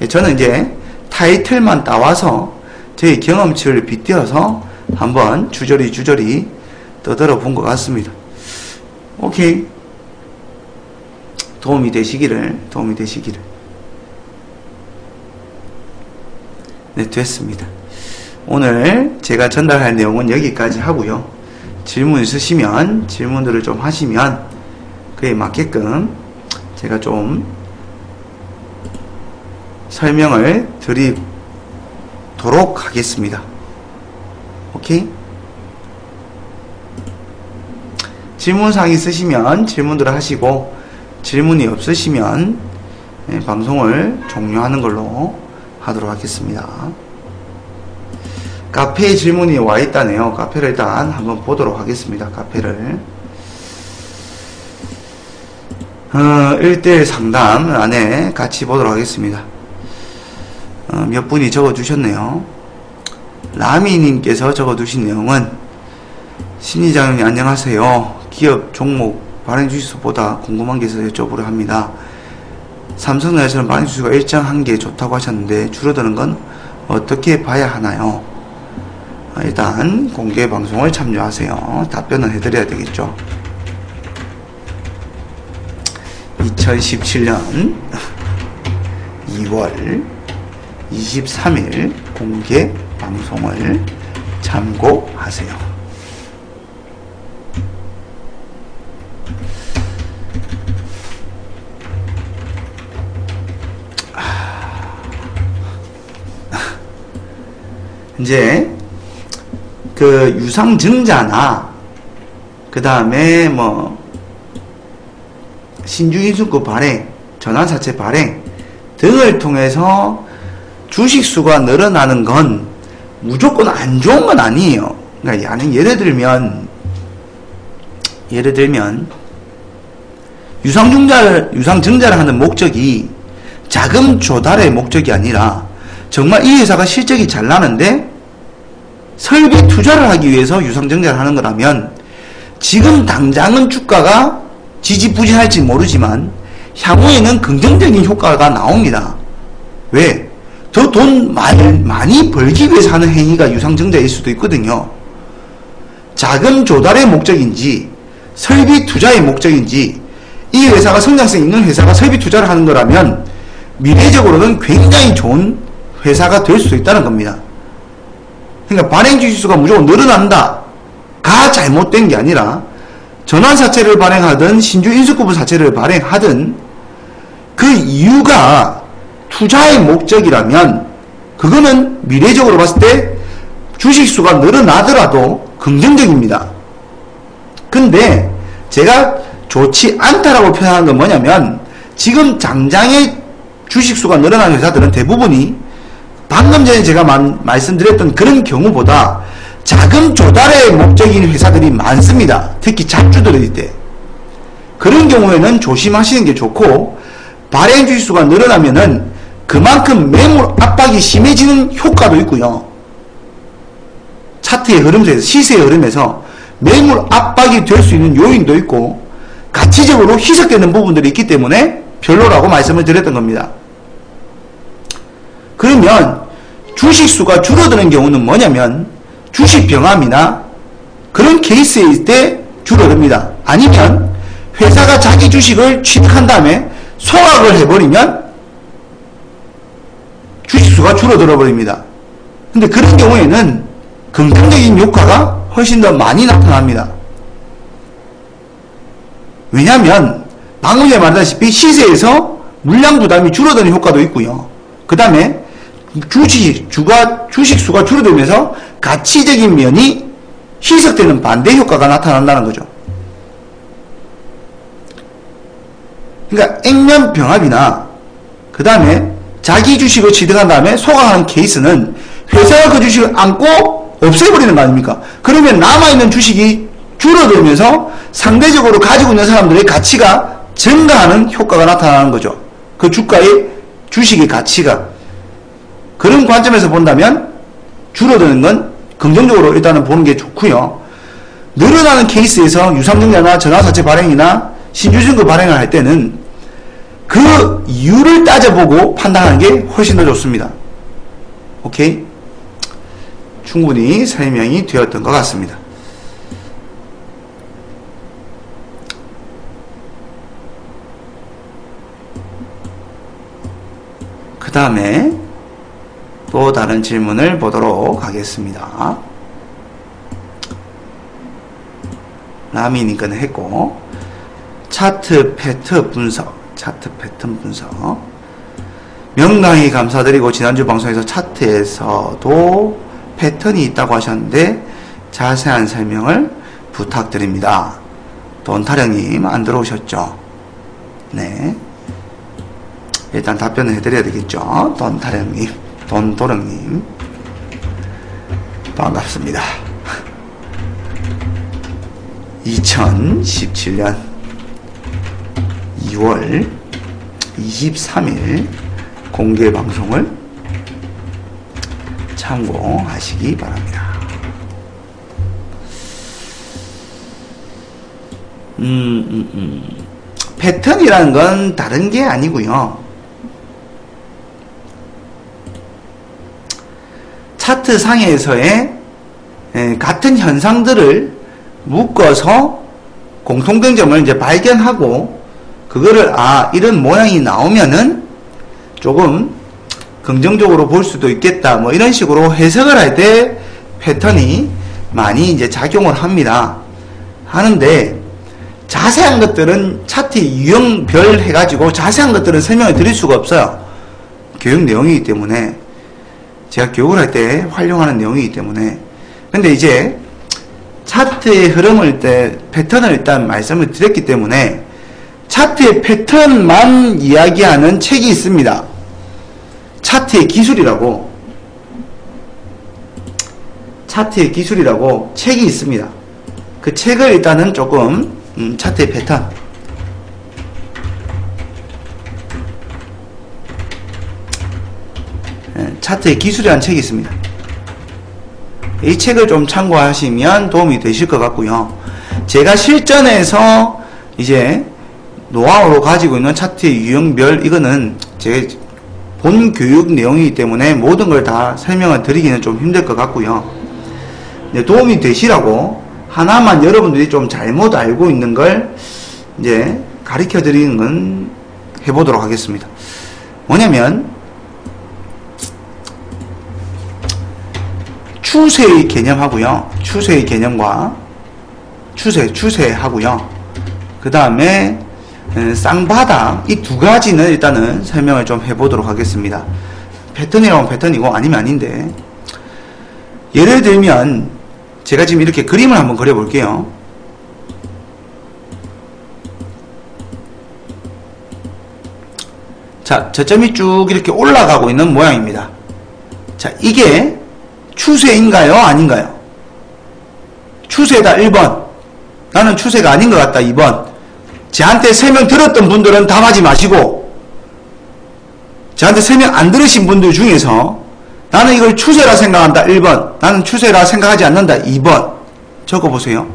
저는 이제 타이틀만 따와서 저희 경험치를 빗대어서 한번 주저리 떠들어 본 것 같습니다. 오케이. 도움이 되시기를. 네, 됐습니다. 오늘 제가 전달할 내용은 여기까지 하고요. 질문 있으시면 질문들을 좀 하시면 그에 맞게끔 제가 좀 설명을 드리도록 하겠습니다. 오케이? 질문사항 있으시면 질문들을 하시고, 질문이 없으시면 방송을 종료하는 걸로 하도록 하겠습니다. 카페에 질문이 와 있다네요. 카페를 일단 한번 보도록 하겠습니다. 카페를 1대1 상담 안에 같이 보도록 하겠습니다. 몇 분이 적어주셨네요. 라미님께서 적어두신 내용은, 심리장님 안녕하세요. 기업 종목 발행주식수보다 궁금한 게 있어서 여쭤보려 합니다. 삼성전자에서는 발행주식수가 일정한 게 좋다고 하셨는데 줄어드는 건 어떻게 봐야 하나요? 일단 공개 방송을 참여하세요. 답변은 해드려야 되겠죠. 2017년 2월 23일 공개 방송을 참고하세요. 이제 그 유상증자나 그 다음에 뭐 신주인수급 발행, 전환사채 발행 등을 통해서 주식수가 늘어나는 건 무조건 안 좋은 건 아니에요. 그러니까 예를 들면 유상증자를 하는 목적이 자금 조달의 목적이 아니라 정말 이 회사가 실적이 잘 나는데 설비 투자를 하기 위해서 유상증자를 하는 거라면 지금 당장은 주가가 지지부진할지 모르지만 향후에는 긍정적인 효과가 나옵니다. 왜? 더 돈 많이 벌기 위해서 하는 행위가 유상증자일 수도 있거든요. 자금 조달의 목적인지 설비 투자의 목적인지 이 회사가 성장성 있는 회사가 설비 투자를 하는 거라면 미래적으로는 굉장히 좋은 회사가 될 수도 있다는 겁니다. 그러니까 발행 주식수가 무조건 늘어난다가 잘못된 게 아니라 전환사채를 발행하든 신주인수급부 사채를 발행하든 그 이유가 투자의 목적이라면 그거는 미래적으로 봤을 때 주식수가 늘어나더라도 긍정적입니다. 근데 제가 좋지 않다라고 표현한 건 뭐냐면 지금 당장의 주식수가 늘어나는 회사들은 대부분이 방금 전에 제가 말씀드렸던 그런 경우보다 자금 조달의 목적인 회사들이 많습니다. 특히 잡주들일 때. 그런 경우에는 조심하시는 게 좋고 발행 주식수가 늘어나면은 그만큼 매물 압박이 심해지는 효과도 있고요. 차트의 흐름에서 시세의 흐름에서 매물 압박이 될 수 있는 요인도 있고 가치적으로 희석되는 부분들이 있기 때문에 별로라고 말씀을 드렸던 겁니다. 그러면 주식수가 줄어드는 경우는 뭐냐면 주식 병합이나 그런 케이스일 때 줄어듭니다. 아니면 회사가 자기 주식을 취득한 다음에 소각을 해버리면 주식수가 줄어들어 버립니다. 근데 그런 경우에는 긍정적인 효과가 훨씬 더 많이 나타납니다. 왜냐하면 방금 전에 말했다시피 시세에서 물량 부담이 줄어드는 효과도 있고요. 그 다음에 주식수가 줄어들면서 가치적인 면이 희석되는 반대 효과가 나타난다는 거죠. 그러니까 액면 병합이나 그 다음에 자기 주식을 취득한 다음에 소각하는 케이스는 회사가 그 주식을 안고 없애버리는 거 아닙니까? 그러면 남아있는 주식이 줄어들면서 상대적으로 가지고 있는 사람들의 가치가 증가하는 효과가 나타나는 거죠. 그 주식의 가치가. 그런 관점에서 본다면 줄어드는 건 긍정적으로 일단은 보는 게 좋고요. 늘어나는 케이스에서 유상증자나 전환사채 발행이나 신주증거 발행을 할 때는 그 이유를 따져보고 판단하는 게 훨씬 더 좋습니다. 오케이? 충분히 설명이 되었던 것 같습니다. 그 다음에 또 다른 질문을 보도록 하겠습니다. 라미니까는 했고, 차트 패턴 분석. 명강히 감사드리고 지난주 방송에서 차트에서도 패턴이 있다고 하셨는데 자세한 설명을 부탁드립니다. 돈타령님 안 들어오셨죠? 네. 일단 답변을 해드려야 되겠죠? 돈타령님, 돈도령님. 반갑습니다. 2017년 2월 23일 공개 방송을 참고하시기 바랍니다. 패턴이라는 건 다른 게 아니고요. 차트 상에서의 같은 현상들을 묶어서 공통된 점을 이제 발견하고 그거를 이런 모양이 나오면은 조금 긍정적으로 볼 수도 있겠다 뭐 이런 식으로 해석을 할 때 패턴이 많이 이제 작용을 하는데 자세한 것들은 차트 유형별 해가지고 자세한 것들은 설명을 드릴 수가 없어요. 교육 내용이기 때문에 제가 교육을 할 때 활용하는 내용이기 때문에. 근데 이제 차트의 흐름을 패턴을 일단 말씀을 드렸기 때문에 차트의 패턴만 이야기하는 책이 있습니다. 차트의 기술이라고 책이 있습니다. 그 책을 일단은 조금 차트의 패턴 차트의 기술이라는 책이 있습니다. 이 책을 좀 참고하시면 도움이 되실 것 같고요. 제가 실전에서 이제 노하우로 가지고 있는 차트의 유형별 이거는 제 본 교육 내용이기 때문에 모든 걸 다 설명을 드리기는 좀 힘들 것 같고요. 도움이 되시라고 하나만 여러분들이 좀 잘못 알고 있는 걸 이제 가르쳐 드리는 건 해보도록 하겠습니다. 뭐냐면 추세의 개념하고요. 추세의 개념과 추세하고요. 그 다음에 쌍바닥 이 두 가지는 일단은 설명을 좀 해보도록 하겠습니다. 패턴이라면 패턴이고 아니면 아닌데 예를 들면 제가 지금 이렇게 그림을 한번 그려볼게요. 자, 저점이 쭉 이렇게 올라가고 있는 모양입니다. 자, 이게 추세인가요? 아닌가요? 추세다 1번. 나는 추세가 아닌 것 같다 2번. 저한테 설명 들었던 분들은 답하지 마시고 저한테 설명 안 들으신 분들 중에서 나는 이걸 추세라 생각한다 1번. 나는 추세라 생각하지 않는다 2번. 적어보세요.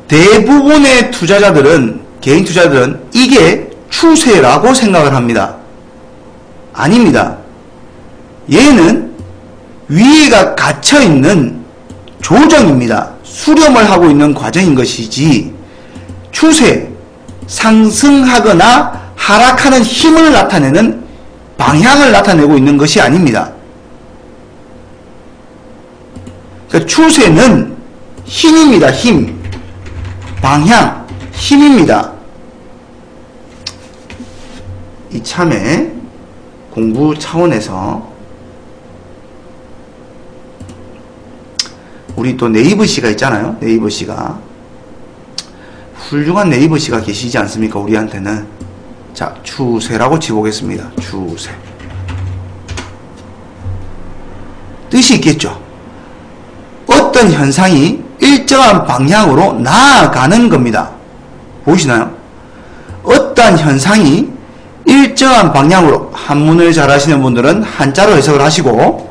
대부분의 개인 투자자들은 이게 추세라고 생각을 합니다. 아닙니다. 얘는 위에가 갇혀있는 조정입니다. 수렴을 하고 있는 과정인 것이지 추세, 상승하거나 하락하는 힘을 나타내는 방향을 나타내고 있는 것이 아닙니다. 그러니까 추세는 힘입니다. 힘. 방향, 힘입니다. 이참에 공부 차원에서 우리 또 네이버 씨가 있잖아요. 네이버 씨가 훌륭한 네이버 씨가 계시지 않습니까? 우리한테는. 자, 추세라고 치보겠습니다. 추세. 뜻이 있겠죠. 어떤 현상이 일정한 방향으로 나아가는 겁니다. 보이시나요? 어떤 현상이 일정한 방향으로, 한문을 잘 하시는 분들은 한자로 해석을 하시고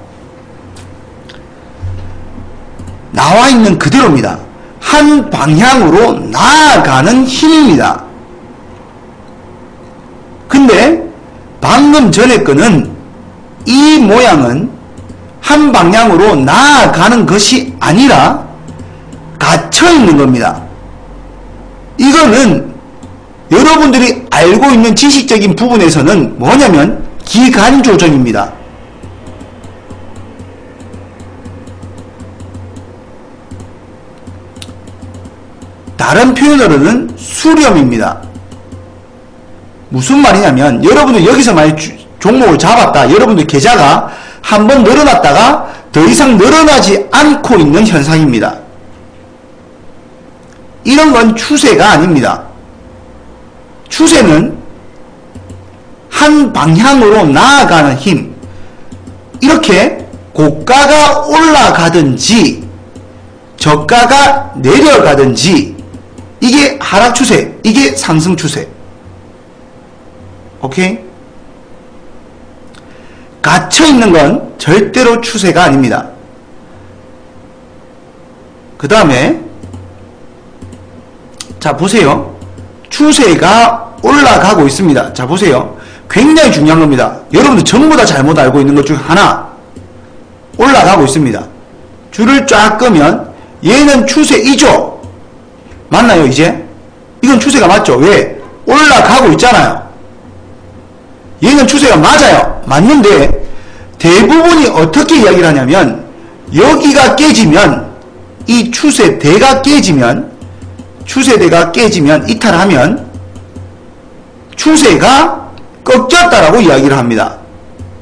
나와 있는 그대로입니다. 한 방향으로 나아가는 힘입니다. 근데 방금 전에 거는 이 모양은 한 방향으로 나아가는 것이 아니라 갇혀있는 겁니다. 이거는 여러분들이 알고 있는 지식적인 부분에서는 뭐냐면 기간 조정입니다. 다른 표현으로는 수렴입니다. 무슨 말이냐면 여러분들 여기서 만약 종목을 잡았다. 여러분들 계좌가 한번 늘어났다가 더 이상 늘어나지 않고 있는 현상입니다. 이런 건 추세가 아닙니다. 추세는 한 방향으로 나아가는 힘. 이렇게 고가가 올라가든지 저가가 내려가든지 이게 하락 추세, 이게 상승 추세. 오케이? 갇혀있는 건 절대로 추세가 아닙니다. 그 다음에 자 보세요. 추세가 올라가고 있습니다. 자 보세요. 굉장히 중요한 겁니다. 여러분들 전부 다 잘못 알고 있는 것 중 하나, 올라가고 있습니다. 줄을 쫙 끄면 얘는 추세 2죠. 맞나요 이제? 이건 추세가 맞죠? 왜? 올라가고 있잖아요. 얘는 추세가 맞아요. 맞는데 대부분이 어떻게 이야기를 하냐면 여기가 깨지면, 이 추세대가 깨지면, 추세대가 깨지면, 이탈하면 추세가 꺾였다라고 이야기를 합니다.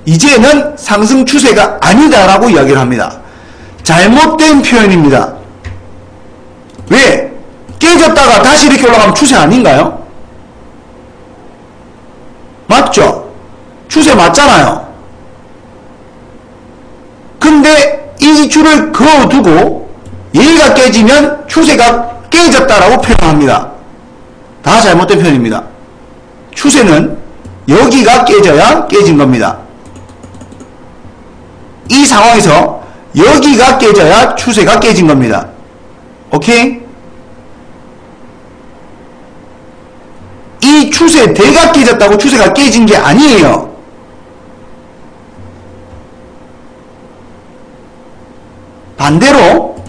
이제는 상승 추세가 아니다라고 이야기를 합니다. 잘못된 표현입니다. 왜? 깨졌다가 다시 이렇게 올라가면 추세 아닌가요? 맞죠? 추세 맞잖아요. 근데 이 줄을 그어두고 얘가 깨지면 추세가 깨졌다라고 표현합니다. 다 잘못된 표현입니다. 추세는 여기가 깨져야 깨진 겁니다. 이 상황에서 여기가 깨져야 추세가 깨진 겁니다. 오케이? 이 추세대가 깨졌다고 추세가 깨진 게 아니에요.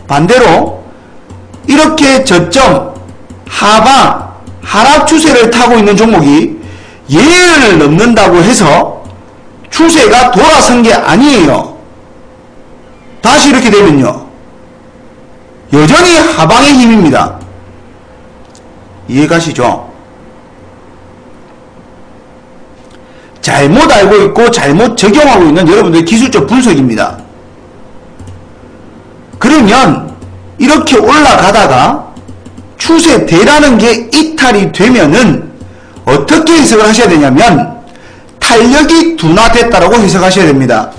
반대로 이렇게 저점 하방 하락 추세를 타고 있는 종목이 얘를 넘는다고 해서 추세가 돌아선 게 아니에요. 다시 이렇게 되면요, 여전히 하방의 힘입니다. 이해가시죠? 잘못 알고 있고 잘못 적용하고 있는 여러분들의 기술적 분석입니다. 그러면 이렇게 올라가다가 추세대라는 게 이탈이 되면은 어떻게 해석을 하셔야 되냐면 탄력이 둔화됐다라고 해석하셔야 됩니다.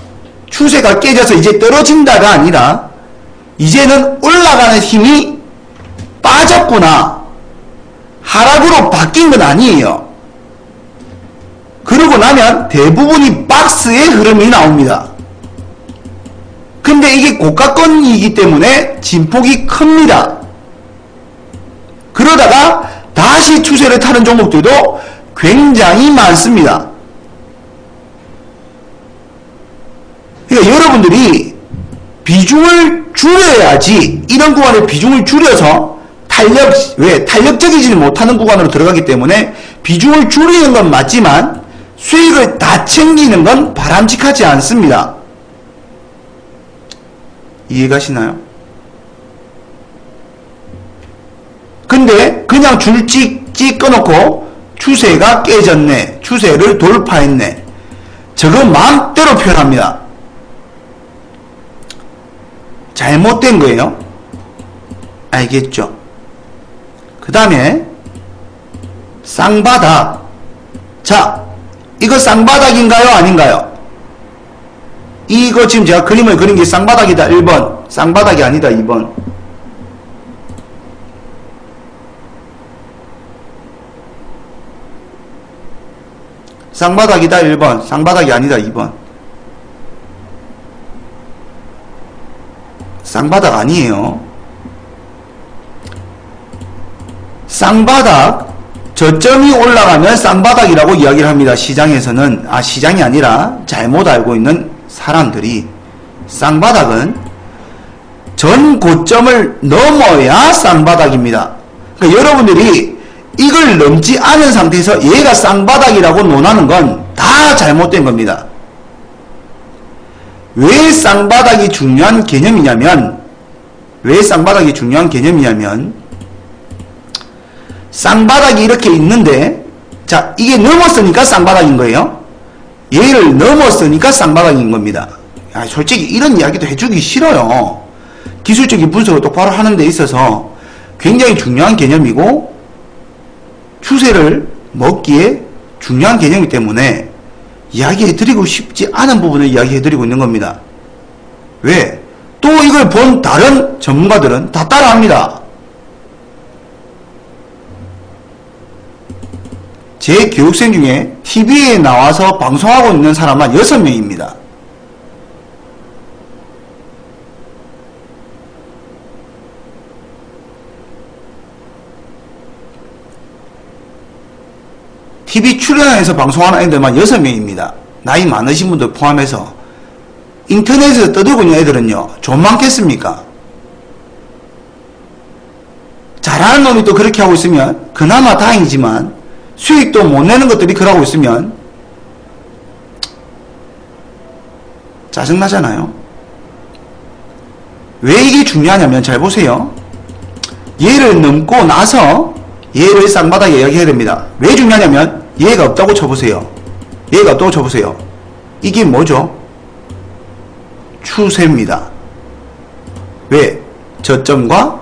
추세가 깨져서 이제 떨어진다가 아니라 이제는 올라가는 힘이 빠졌구나, 하락으로 바뀐 건 아니에요. 그러고 나면 대부분이 박스의 흐름이 나옵니다. 근데 이게 고가권이기 때문에 진폭이 큽니다. 그러다가 다시 추세를 타는 종목들도 굉장히 많습니다. 그러니까 여러분들이 비중을 줄여야지, 이런 구간에 비중을 줄여서 탄력적이지 못하는 구간으로 들어가기 때문에 비중을 줄이는 건 맞지만 수익을 다 챙기는 건 바람직하지 않습니다. 이해가시나요? 근데 그냥 줄 찍 꺼놓고 추세가 깨졌네, 추세를 돌파했네, 저거 마음대로 표현합니다. 잘못된 거예요. 알겠죠? 그 다음에 쌍바닥. 자, 이거 쌍바닥인가요 아닌가요? 이거 지금 제가 그림을 그린 게 쌍바닥이다 1번, 쌍바닥이 아니다 2번. 쌍바닥이다 1번, 쌍바닥이 아니다 2번. 쌍바닥 아니에요. 쌍바닥, 저점이 올라가면 쌍바닥이라고 이야기를 합니다. 시장에서는. 시장이 아니라 잘못 알고 있는 사람들이, 쌍바닥은 전 고점을 넘어야 쌍바닥입니다. 그러니까 여러분들이 이걸 넘지 않은 상태에서 얘가 쌍바닥이라고 논하는 건 다 잘못된 겁니다. 왜 쌍바닥이 중요한 개념이냐면, 쌍바닥이 이렇게 있는데, 자, 이게 넘었으니까 쌍바닥인 거예요. 얘를 넘었으니까 쌍바닥인 겁니다. 솔직히 이런 이야기도 해주기 싫어요. 기술적인 분석을 똑바로 하는 데 있어서 굉장히 중요한 개념이고 추세를 먹기에 중요한 개념이기 때문에 이야기해드리고 싶지 않은 부분을 이야기해드리고 있는 겁니다. 왜? 또 이걸 본 다른 전문가들은 다 따라합니다. 제 교육생 중에 TV에 나와서 방송하고 있는 사람만 6명입니다. TV 출연해서 방송하는 애들만 6명입니다. 나이 많으신 분들 포함해서. 인터넷에서 떠들고 있는 애들은요, 좀 많겠습니까? 잘하는 놈이 또 그렇게 하고 있으면 그나마 다행이지만 수익도 못 내는 것들이 그러고 있으면 짜증나잖아요. 왜 이게 중요하냐면 잘 보세요. 얘를 넘고 나서 얘를 쌍바닥에 이야기해야 됩니다. 왜 중요하냐면 얘가 없다고 쳐보세요. 얘가 없다고 쳐보세요. 이게 뭐죠? 추세입니다. 왜? 저점과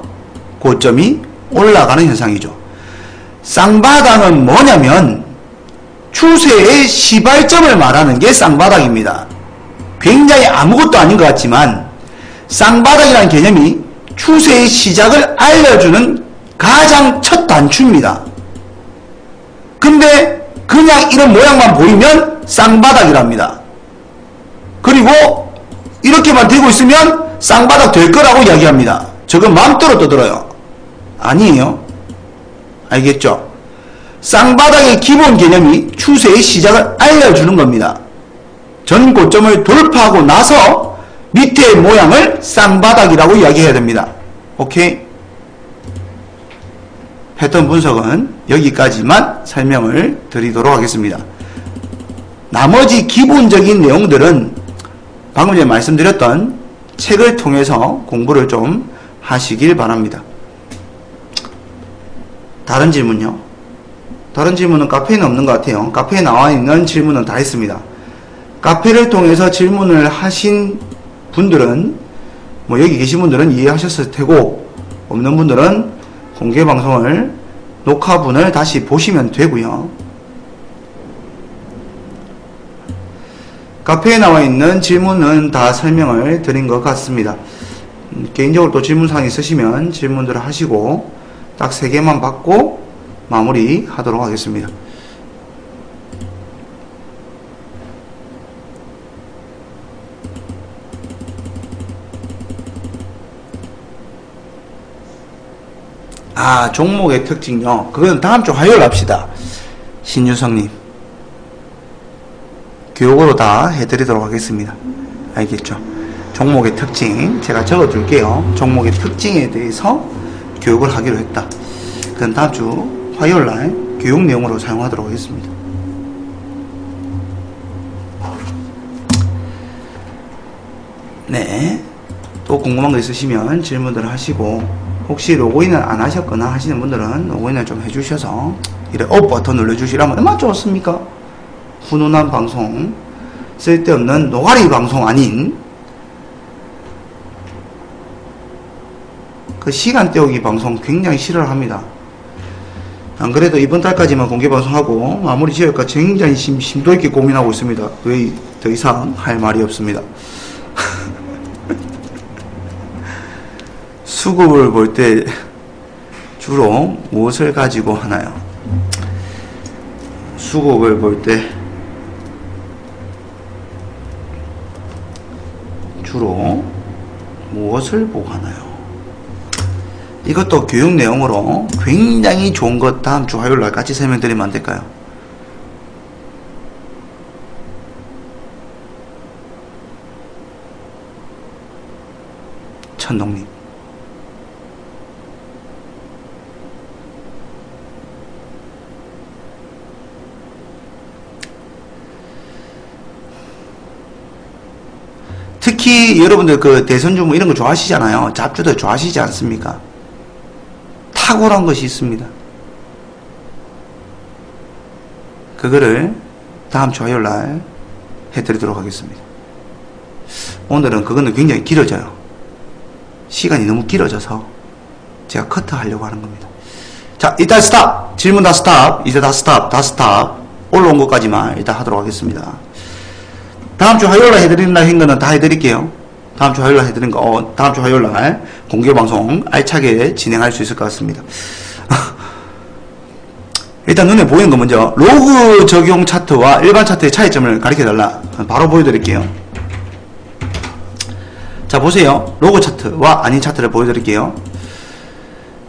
고점이 올라가는 현상이죠. 쌍바닥은 뭐냐면 추세의 시발점을 말하는 게 쌍바닥입니다. 굉장히 아무것도 아닌 것 같지만 쌍바닥이라는 개념이 추세의 시작을 알려주는 가장 첫 단추입니다. 근데 그냥 이런 모양만 보이면 쌍바닥이랍니다. 그리고 이렇게만 되고 있으면 쌍바닥 될 거라고 이야기합니다. 저건 마음대로 떠들어요. 아니에요. 알겠죠? 쌍바닥의 기본 개념이 추세의 시작을 알려주는 겁니다. 전 고점을 돌파하고 나서 밑의 모양을 쌍바닥이라고 이야기해야 됩니다. 오케이? 패턴 분석은 여기까지만 설명을 드리도록 하겠습니다. 나머지 기본적인 내용들은 방금 전에 말씀드렸던 책을 통해서 공부를 좀 하시길 바랍니다. 다른 질문요? 다른 질문은 카페에는 없는 것 같아요. 카페에 나와 있는 질문은 다 했습니다. 카페를 통해서 질문을 하신 분들은 뭐 여기 계신 분들은 이해하셨을 테고 없는 분들은 공개방송을 녹화분을 다시 보시면 되고요. 카페에 나와 있는 질문은 다 설명을 드린 것 같습니다. 개인적으로 또 질문사항 있으시면 질문들을 하시고 딱 3개만 받고 마무리 하도록 하겠습니다. 아, 종목의 특징요. 그건 다음 주 화요일 합시다. 신유성님. 교육으로 다 해드리도록 하겠습니다. 알겠죠? 종목의 특징 제가 적어둘게요. 종목의 특징에 대해서 교육을 하기로 했다. 그건 다음 주 화요일날 교육 내용으로 사용하도록 하겠습니다. 네. 또 궁금한 거 있으시면 질문들을 하시고 혹시 로그인을 안 하셨거나 하시는 분들은 로그인을 좀 해주셔서 이래 버튼 눌러주시라면 얼마나 좋습니까? 훈훈한 방송, 쓸데없는 노가리 방송 아닌 그 시간 때우기 방송 굉장히 싫어를 합니다. 안 그래도 이번 달까지만 공개 방송하고 마무리 지을까 굉장히 심도 있게 고민하고 있습니다. 왜 더 이상 할 말이 없습니다. 수급을 볼 때 주로 무엇을 가지고 하나요? 수급을 볼 때 주로 무엇을 보고 하나요? 이것도 교육 내용으로 굉장히 좋은 것 다음 주 화요일날 같이 설명드리면 안 될까요? 천동님. 특히 여러분들 그 대선주문 이런 거 좋아하시잖아요. 잡주들 좋아하시지 않습니까? 탁월한 것이 있습니다. 그거를 다음 주 화요일날 해드리도록 하겠습니다. 오늘은 그거는 굉장히 길어져요. 시간이 너무 길어져서 제가 커트하려고 하는 겁니다. 자, 일단 스탑! 질문 다 스탑! 이제 다 스탑! 다 스탑! 올라온 것까지만 일단 하도록 하겠습니다. 다음 주 화요일날 해드린다 한 거는 다 해드릴게요. 다음 주 화요일날 해드린 거, 다음 주 화요일날 공개방송 알차게 진행할 수 있을 것 같습니다. 일단 눈에 보이는 거 먼저, 로그 적용 차트와 일반 차트의 차이점을 가르쳐달라. 바로 보여드릴게요. 자, 보세요. 로그 차트와 아닌 차트를 보여드릴게요.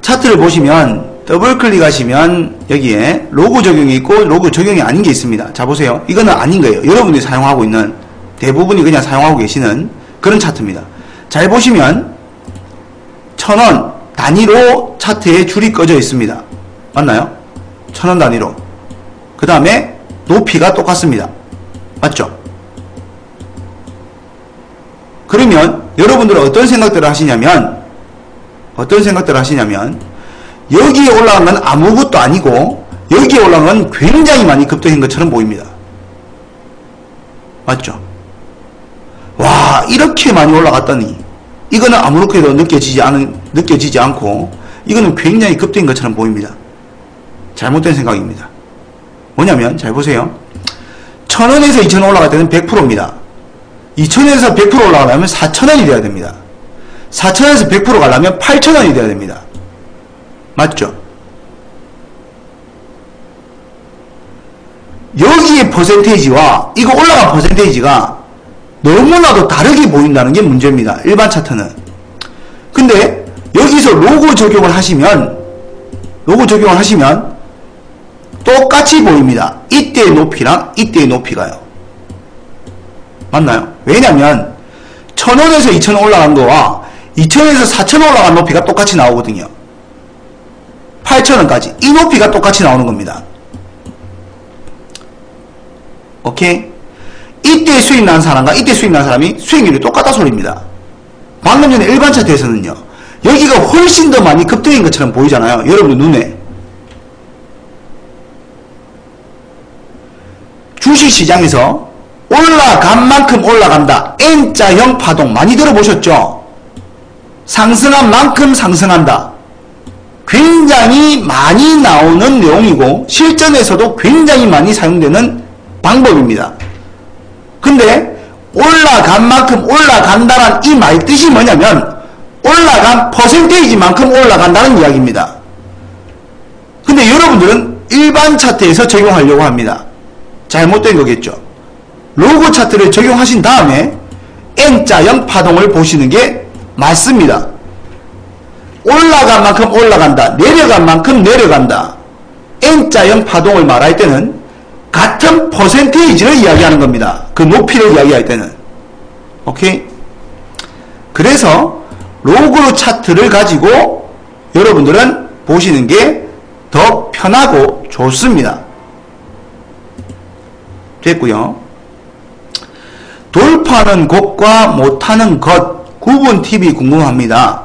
차트를 보시면 더블 클릭하시면 여기에 로고 적용이 있고 로고 적용이 아닌 게 있습니다. 자 보세요. 이거는 아닌 거예요. 여러분들이 사용하고 있는 대부분이 그냥 사용하고 계시는 그런 차트입니다. 잘 보시면 1000원 단위로 차트에 줄이 꺼져 있습니다. 맞나요? 1000원 단위로. 그 다음에 높이가 똑같습니다. 맞죠? 그러면 여러분들은 어떤 생각들을 하시냐면 여기에 올라간 건 아무것도 아니고 여기에 올라간 건 굉장히 많이 급등한 것처럼 보입니다. 맞죠? 와, 이렇게 많이 올라갔더니 이거는 아무렇게도 느껴지지 않고 이거는 굉장히 급등한 것처럼 보입니다. 잘못된 생각입니다. 뭐냐면 잘 보세요. 1000원에서 2000원 올라갈 때는 100%입니다. 2000원에서 100% 올라가려면 4000원이 돼야 됩니다. 4000원에서 100% 가려면 8000원이 돼야 됩니다. 맞죠? 여기의 퍼센테이지와 이거 올라간 퍼센테이지가 너무나도 다르게 보인다는 게 문제입니다. 일반 차트는. 근데 여기서 로고 적용을 하시면 똑같이 보입니다. 이때의 높이랑 이때의 높이가요. 맞나요? 왜냐면 1000원에서 2000원 올라간 거와 2000원에서 4000원 올라간 높이가 똑같이 나오거든요. 8000원까지 이 높이가 똑같이 나오는 겁니다. 오케이? 이때 수익 난 사람과 이때 수익 난 사람이 수익률이 똑같다 소리입니다. 방금 전에 일반 차트에서는요, 여기가 훨씬 더 많이 급등인 것처럼 보이잖아요. 여러분 눈에. 주식시장에서 올라간 만큼 올라간다. N자형 파동 많이 들어보셨죠? 상승한 만큼 상승한다. 굉장히 많이 나오는 내용이고 실전에서도 굉장히 많이 사용되는 방법입니다. 근데 올라간 만큼 올라간다는 이 말 뜻이 뭐냐면 올라간 퍼센테이지만큼 올라간다는 이야기입니다. 근데 여러분들은 일반 차트에서 적용하려고 합니다. 잘못된 거겠죠. 로고 차트를 적용하신 다음에 N자형 파동을 보시는 게 맞습니다. 올라간 만큼 올라간다. 내려간 만큼 내려간다. N자형 파동을 말할 때는 같은 퍼센테이지를 이야기하는 겁니다. 그 높이를 이야기할 때는. 오케이? 그래서 로고 차트를 가지고 여러분들은 보시는 게 더 편하고 좋습니다. 됐고요. 돌파하는 곳과 못하는 것 구분 팁이 궁금합니다.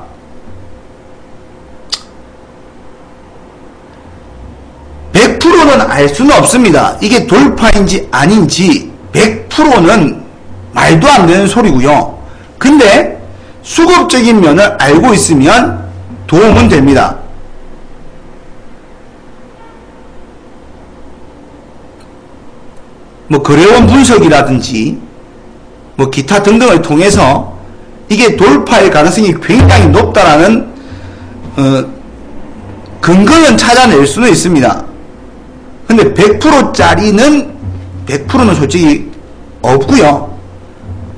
%는 알 수는 없습니다. 이게 돌파인지 아닌지 100%는 말도 안 되는 소리고요. 근데 수급적인 면을 알고 있으면 도움은 됩니다. 뭐 거래원 분석이라든지 뭐 기타 등등을 통해서 이게 돌파의 가능성이 굉장히 높다라는 근거는 찾아낼 수는 있습니다. 근데 100%짜리는 100%는 솔직히 없고요.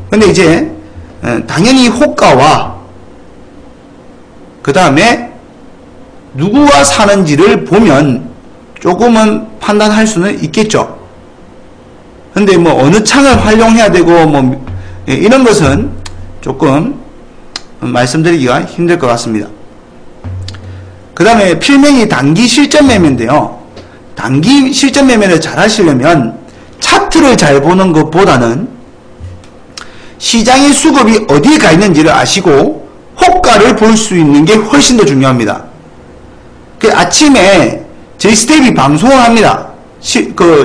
근데 이제 당연히 호가와 그 다음에 누구가 사는지를 보면 조금은 판단할 수는 있겠죠. 근데 뭐 어느 창을 활용해야 되고 뭐 이런 것은 조금 말씀드리기가 힘들 것 같습니다. 그 다음에 필명이 단기 실전 매매인데요. 단기 실전 매매를 잘 하시려면 차트를 잘 보는 것보다는 시장의 수급이 어디에 가 있는지를 아시고 호가를 볼 수 있는 게 훨씬 더 중요합니다. 그 아침에 저희 스텝이 방송을 합니다.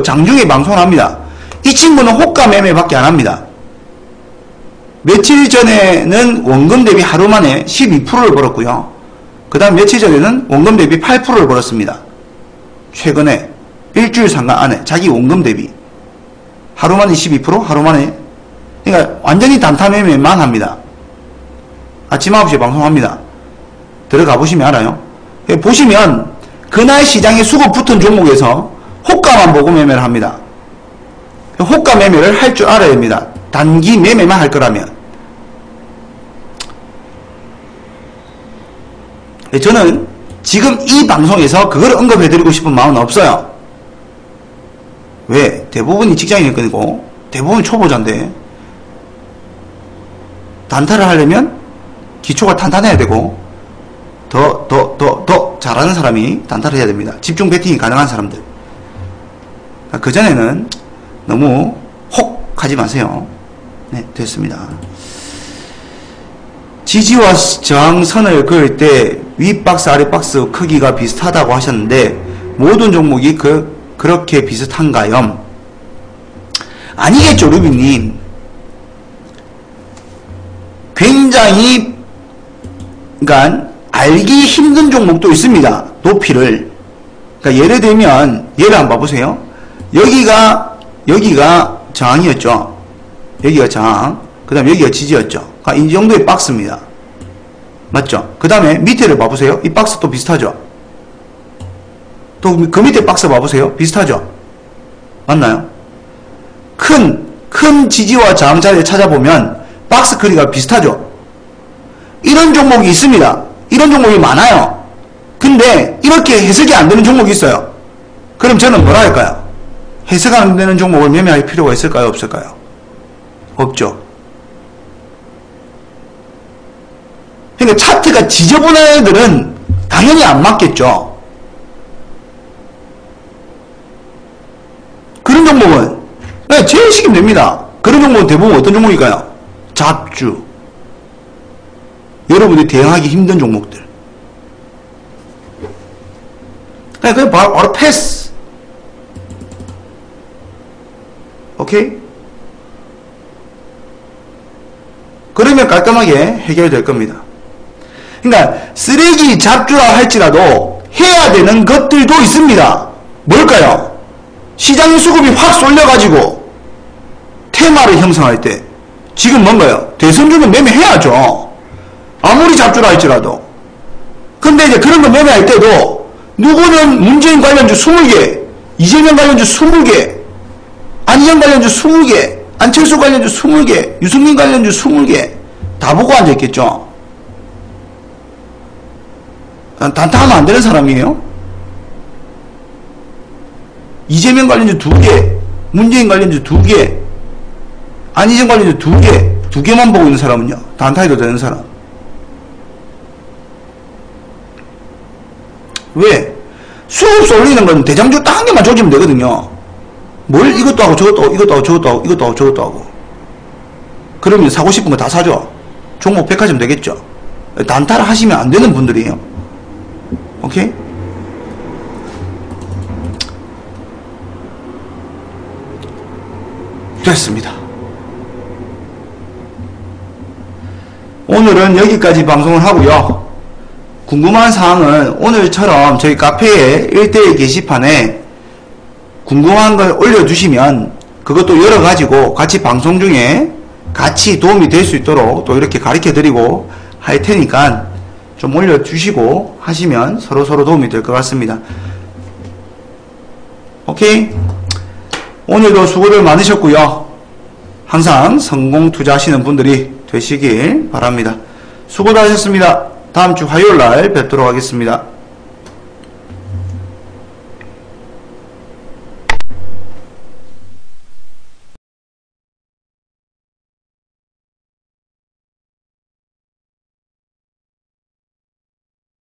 장중에 방송을 합니다. 이 친구는 호가 매매밖에 안 합니다. 며칠 전에는 원금 대비 하루 만에 12%를 벌었고요. 그 다음 며칠 전에는 원금 대비 8%를 벌었습니다. 최근에 일주일 상간 안에 자기 원금 대비 하루 만에 12%? 하루 만에. 그러니까 완전히 단타 매매만 합니다. 아침 9시에 방송합니다. 들어가 보시면 알아요. 보시면 그날 시장에 수급 붙은 종목에서 호가만 보고 매매를 합니다. 호가 매매를 할 줄 알아야 됩니다. 단기 매매만 할 거라면. 저는 지금 이 방송에서 그걸 언급해드리고 싶은 마음은 없어요. 왜? 대부분이 직장인일 거고 대부분 초보자인데 단타를 하려면 기초가 탄탄해야 되고 더 잘하는 사람이 단타를 해야 됩니다. 집중 배팅이 가능한 사람들. 그전에는 너무 혹 하지 마세요. 네, 됐습니다. 지지와 저항선을 그을 때 윗박스 아랫박스 크기가 비슷하다고 하셨는데 모든 종목이 그렇게 비슷한가요? 아니겠죠, 루비님. 굉장히 그러니까 알기 힘든 종목도 있습니다. 높이를. 그러니까 예를 들면 예를 한번 봐보세요. 여기가 저항이었죠. 여기가 저항. 그 다음에 여기가 지지였죠. 그러니까 이 정도의 박스입니다. 맞죠? 그 다음에 밑에를 봐보세요. 이 박스 또 비슷하죠? 또 그 밑에 박스 봐보세요. 비슷하죠? 맞나요? 큰 지지와 저항 자리를 찾아보면 박스 크기가 비슷하죠? 이런 종목이 있습니다. 이런 종목이 많아요. 근데 이렇게 해석이 안 되는 종목이 있어요. 그럼 저는 뭐라 할까요? 해석 안 되는 종목을 매매할 필요가 있을까요? 없을까요? 없죠. 그러니까 차트가 지저분한 애들은 당연히 안 맞겠죠. 그런 종목은 제외시키면 됩니다. 그런 종목은 대부분 어떤 종목일까요? 잡주. 여러분들이 대응하기 힘든 종목들. 그냥 바로 패스. 오케이? 그러면 깔끔하게 해결될 겁니다. 그러니까 쓰레기 잡주라 할지라도 해야 되는 것들도 있습니다. 뭘까요? 시장 수급이 확 쏠려가지고 테마를 형성할 때 지금 뭔가요? 대선주는 매매해야죠. 아무리 잡주라 할지라도. 근데 이제 그런 거 매매할 때도 누구는 문재인 관련주 20개, 이재명 관련주 20개, 안희정 관련주 20개, 안철수 관련주 20개, 유승민 관련주 20개 다 보고 앉아있겠죠. 단타하면 안 되는 사람이에요. 이재명 관련주 2개, 문재인 관련주 2개, 안희정 관련주 2개, 2개만 보고 있는 사람은요. 단타해도 되는 사람. 왜? 수급수 올리는 건 대장주 딱 한 개만 조지면 되거든요. 뭘 이것도 하고 저것도 하고 이것도 하고 저것도 하고 이것도 하고 저것도 하고. 그러면 사고 싶은 거 다 사죠. 종목 백화점 되겠죠. 단타를 하시면 안 되는 분들이에요. 오케이? 됐습니다. 오늘은 여기까지 방송을 하고요. 궁금한 사항은 오늘처럼 저희 카페에 1대1 게시판에 궁금한 걸 올려주시면 그것도 열어가지고 같이 방송 중에 같이 도움이 될 수 있도록 또 이렇게 가르쳐드리고 할 테니까 좀 올려주시고 하시면 서로서로 도움이 될 것 같습니다. 오케이? 오늘도 수고들 많으셨고요. 항상 성공 투자하시는 분들이 되시길 바랍니다. 수고들 하셨습니다. 다음 주 화요일 날 뵙도록 하겠습니다.